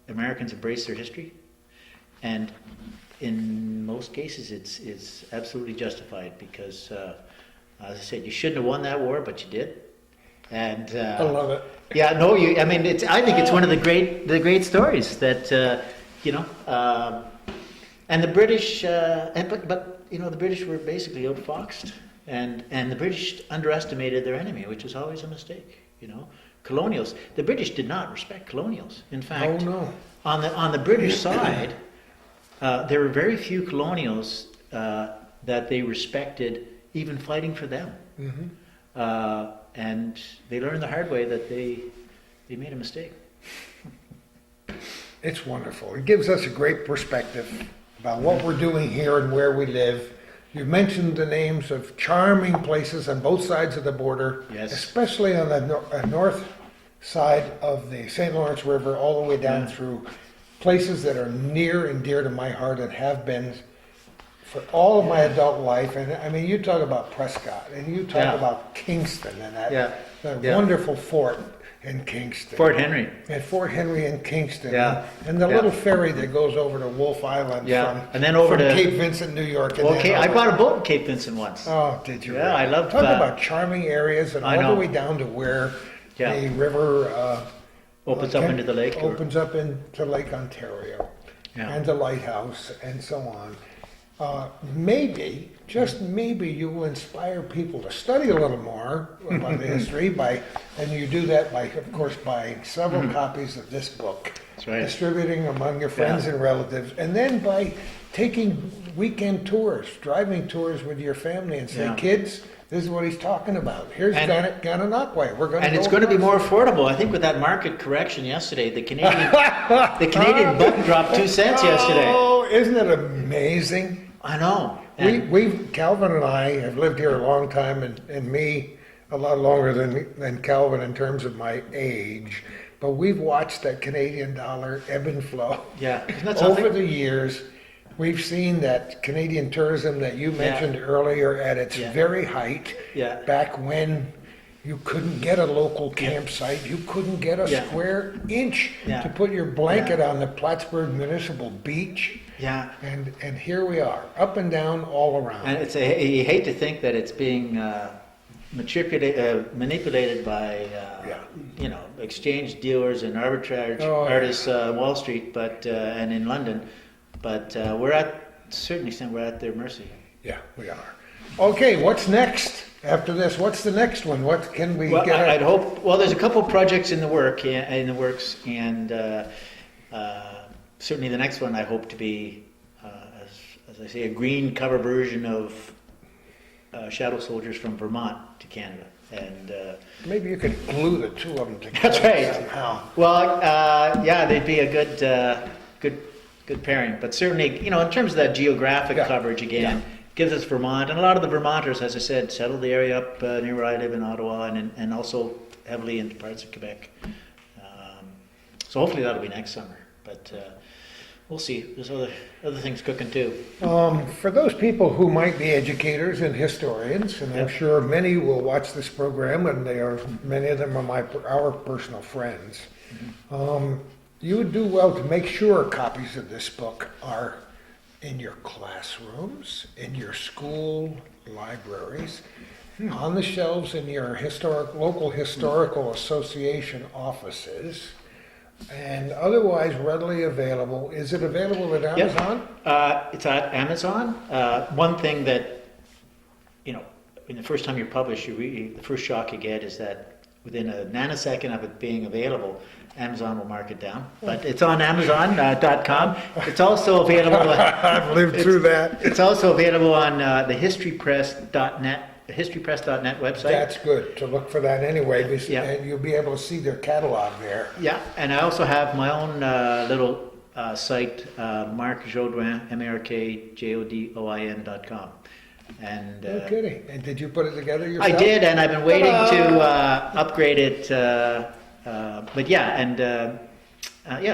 Americans embrace their history, and in most cases it's absolutely justified because, as I said, you shouldn't have won that war, but you did. And I love it. Yeah, no, I think it's one of the great stories that and the British, but the British were basically outfoxed. And the British underestimated their enemy, which was always a mistake. Colonials. The British did not respect colonials. In fact, on the British side, there were very few colonials that they respected, even fighting for them. Mm-hmm. And they learned the hard way that they made a mistake. It's wonderful. It gives us a great perspective about what we're doing here and where we live. You've mentioned the names of charming places on both sides of the border, especially on the north side of the St. Lawrence River, all the way down through places that are near and dear to my heart and have been for all of my adult life. And I mean, you talk about Prescott, and you talk about Kingston, and that wonderful fort in Kingston. Fort Henry. At Fort Henry in Kingston. Yeah. And the little ferry that goes over to Wolf Island and then over from to Cape Vincent, New York. I bought a boat in Cape Vincent once. Oh, did you? Yeah, I loved Talk about charming areas, and all the way down to where the river opens up into the lake. Opens up into Lake Ontario, and the lighthouse, and so on. maybe, just maybe you will inspire people to study a little more about the history and you do that by, of course, buying several copies of this book, That's right. distributing among your friends and relatives, and then by taking weekend tours, driving tours with your family and say, Yeah. kids, this is what he's talking about. Here's And- Gananoque. We're going to And it's going to be more affordable. I think with that market correction yesterday, the Canadian buck dropped 2 cents yesterday. Oh, isn't it amazing? I know. Calvin and I have lived here a long time, and me a lot longer than Calvin in terms of my age. But we've watched that Canadian dollar ebb and flow Yeah, isn't that something? over the years. We've seen that Canadian tourism that you mentioned earlier at its Yeah. very height. Yeah. Back when you couldn't get a local campsite, you couldn't get a Yeah. square inch Yeah. to put your blanket on the Plattsburgh Municipal Beach. Yeah. And here we are, up and down all around. And you hate to think that it's being manipulated by exchange dealers and arbitrage artists on Wall Street, but and in London. But we're at their mercy. Yeah, we are. Okay, what's next after this? What's the next one? What can we Well, get? I'd hope. Well, there's a couple projects in the works, and certainly the next one I hope to be, as I say, a green cover version of Shadow Soldiers from Vermont to Canada, and Maybe you could glue the two of them together That's right. somehow. well, yeah, they'd be a good pairing. But certainly, in terms of that geographic Yeah. coverage again. Gives us Vermont, and a lot of the Vermonters, as I said, settled the area up near where I live in Ottawa, and also heavily into parts of Quebec. So hopefully that'll be next summer, but we'll see. There's other things cooking too. For those people who might be educators and historians, and I'm sure many will watch this program, and many of them are our personal friends, you would do well to make sure copies of this book are in your classrooms, in your school libraries, on the shelves in your local historical association offices, and otherwise readily available. Is it available at Amazon? It's at Amazon. One thing that, in the first time you publish, the first shock you get is that within a nanosecond of it being available, Amazon will mark it down. But it's on Amazon.com. It's also available. I've lived through that. It's also available on the historypress.net website. That's good to look for that anyway, Yeah. and you'll be able to see their catalog there. Yeah, and I also have my own little site, Mark Jodoin, MarkJodoin.com. And No kidding. And did you put it together yourself? I did, and I've been waiting to upgrade it. But yeah, and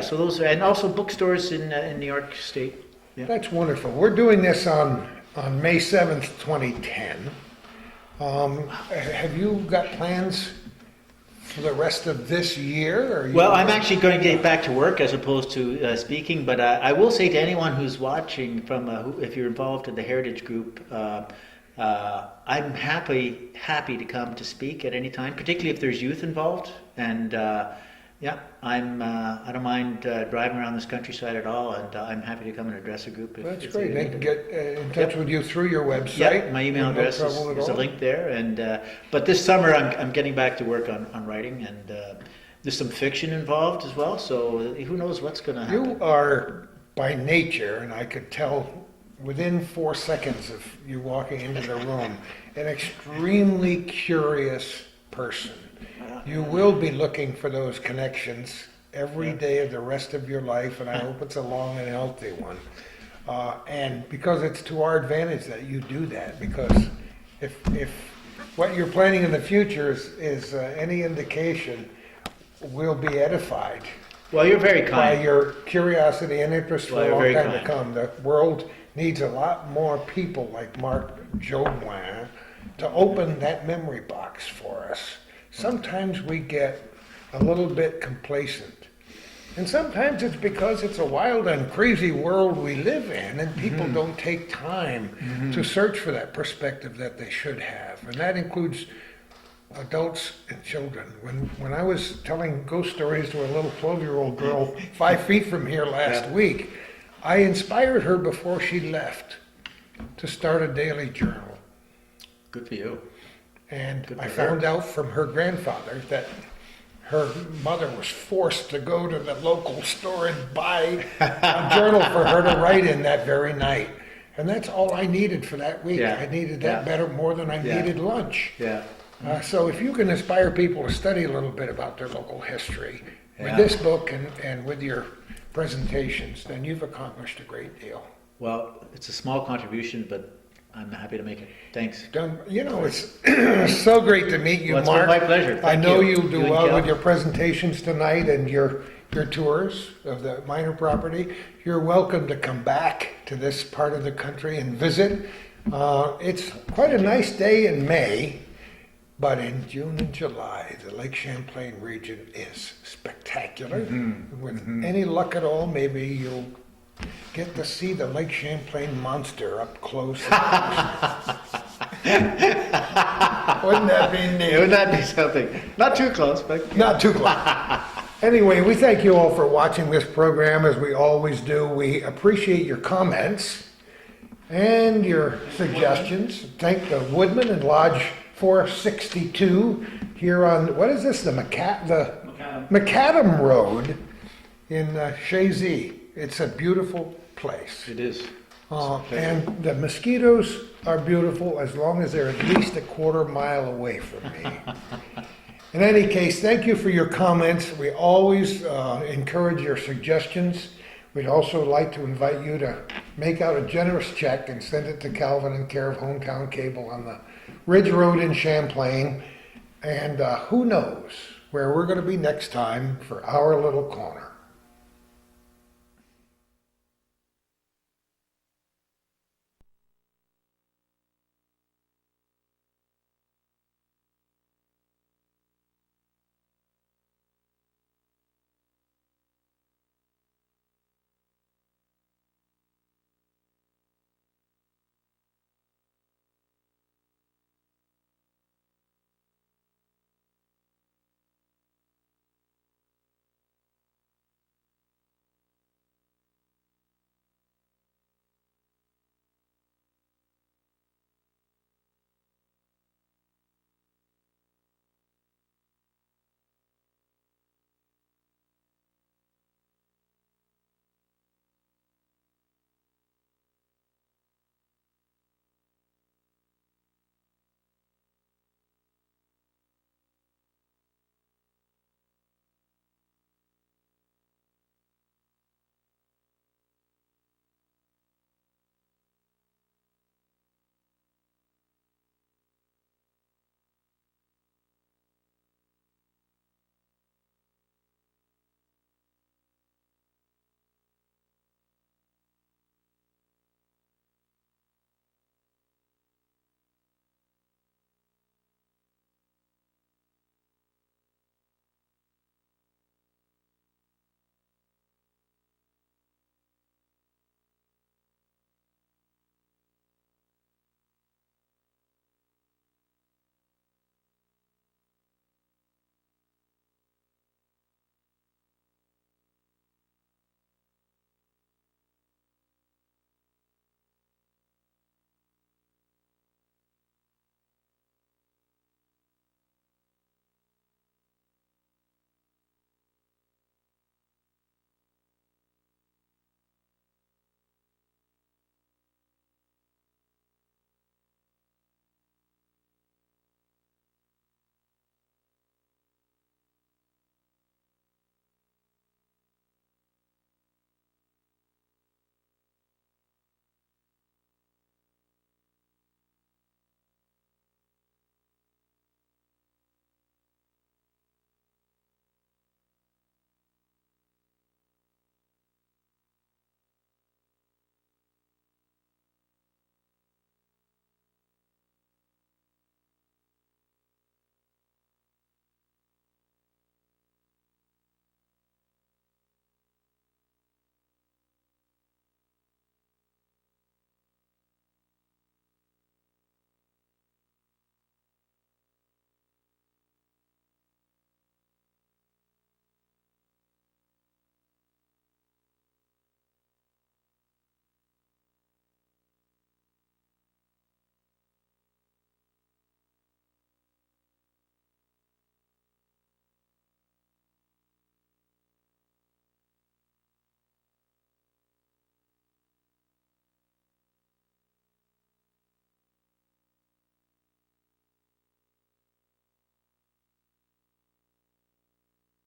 so those, and also bookstores in New York State. Yeah. That's wonderful. We're doing this on May 7th, 2010. Have you got plans for the rest of this year? Well, I'm actually going to get back to work as opposed to speaking, but I will say to anyone who's watching, if you're involved in the Heritage Group, I'm happy to come to speak at any time, particularly if there's youth involved. And I don't mind driving around this countryside at all, and I'm happy to come and address a group. That's great. They can get in touch with you through your website. Yeah, my email address is a link there. And but this summer I'm getting back to work on writing, and there's some fiction involved as well. So who knows what's going to happen? You are by nature, and I could tell within 4 seconds of you walking into the room, an extremely curious person. You will be looking for those connections every day of the rest of your life, and I hope it's a long and healthy one. And because it's to our advantage that you do that, because if what you're planning in the future is any indication, we'll be edified. Well, you're very By kind. your curiosity and interest for Well, a you're long very time to kind. come. The world needs a lot more people like Mark Jodoin to open that memory box for us. Sometimes we get a little bit complacent. And sometimes it's because it's a wild and crazy world we live in, and people don't take time to search for that perspective that they should have. And that includes adults and children. When I was telling ghost stories to a little 12-year-old girl 5 feet from here last week, I inspired her before she left to start a daily journal. Good for you. And Good I for her. found out from her grandfather that her mother was forced to go to the local store and buy a journal for her to write in that very night. And that's all I needed for that week. Yeah. I needed that Yeah. better more than I Yeah. needed lunch. Yeah. So if you can inspire people to study a little bit about their local history with Yeah. this book and with your presentations, then you've accomplished a great deal. Well, it's a small contribution, but I'm happy to make it. Thanks. Done, it's so great to meet you, Well, it's been Mark. my pleasure. I Thank know you. you'll do You and well Kel. with your presentations tonight and your tours of the minor property. You're welcome to come back to this part of the country and visit. It's quite a nice day in May, but in June and July, the Lake Champlain region is spectacular. With any luck at all, maybe you'll get to see the Lake Champlain monster up close. Wouldn't that be neat? Wouldn't that be something? Not too close, but Not too close. Anyway, we thank you all for watching this program as we always do. We appreciate your comments and your suggestions. Thank the Woodman and Lodge 462 here on, what is this, the Macadam Road in Chazy. It's a beautiful place. it is. And the mosquitoes are beautiful as long as they're at least a quarter mile away from me. In any case, thank you for your comments. We always encourage your suggestions. We'd also like to invite you to make out a generous check and send it to Calvin in care of Hometown Cable on the Ridge Road in Champlain. And who knows where we're going to be next time for our little corner.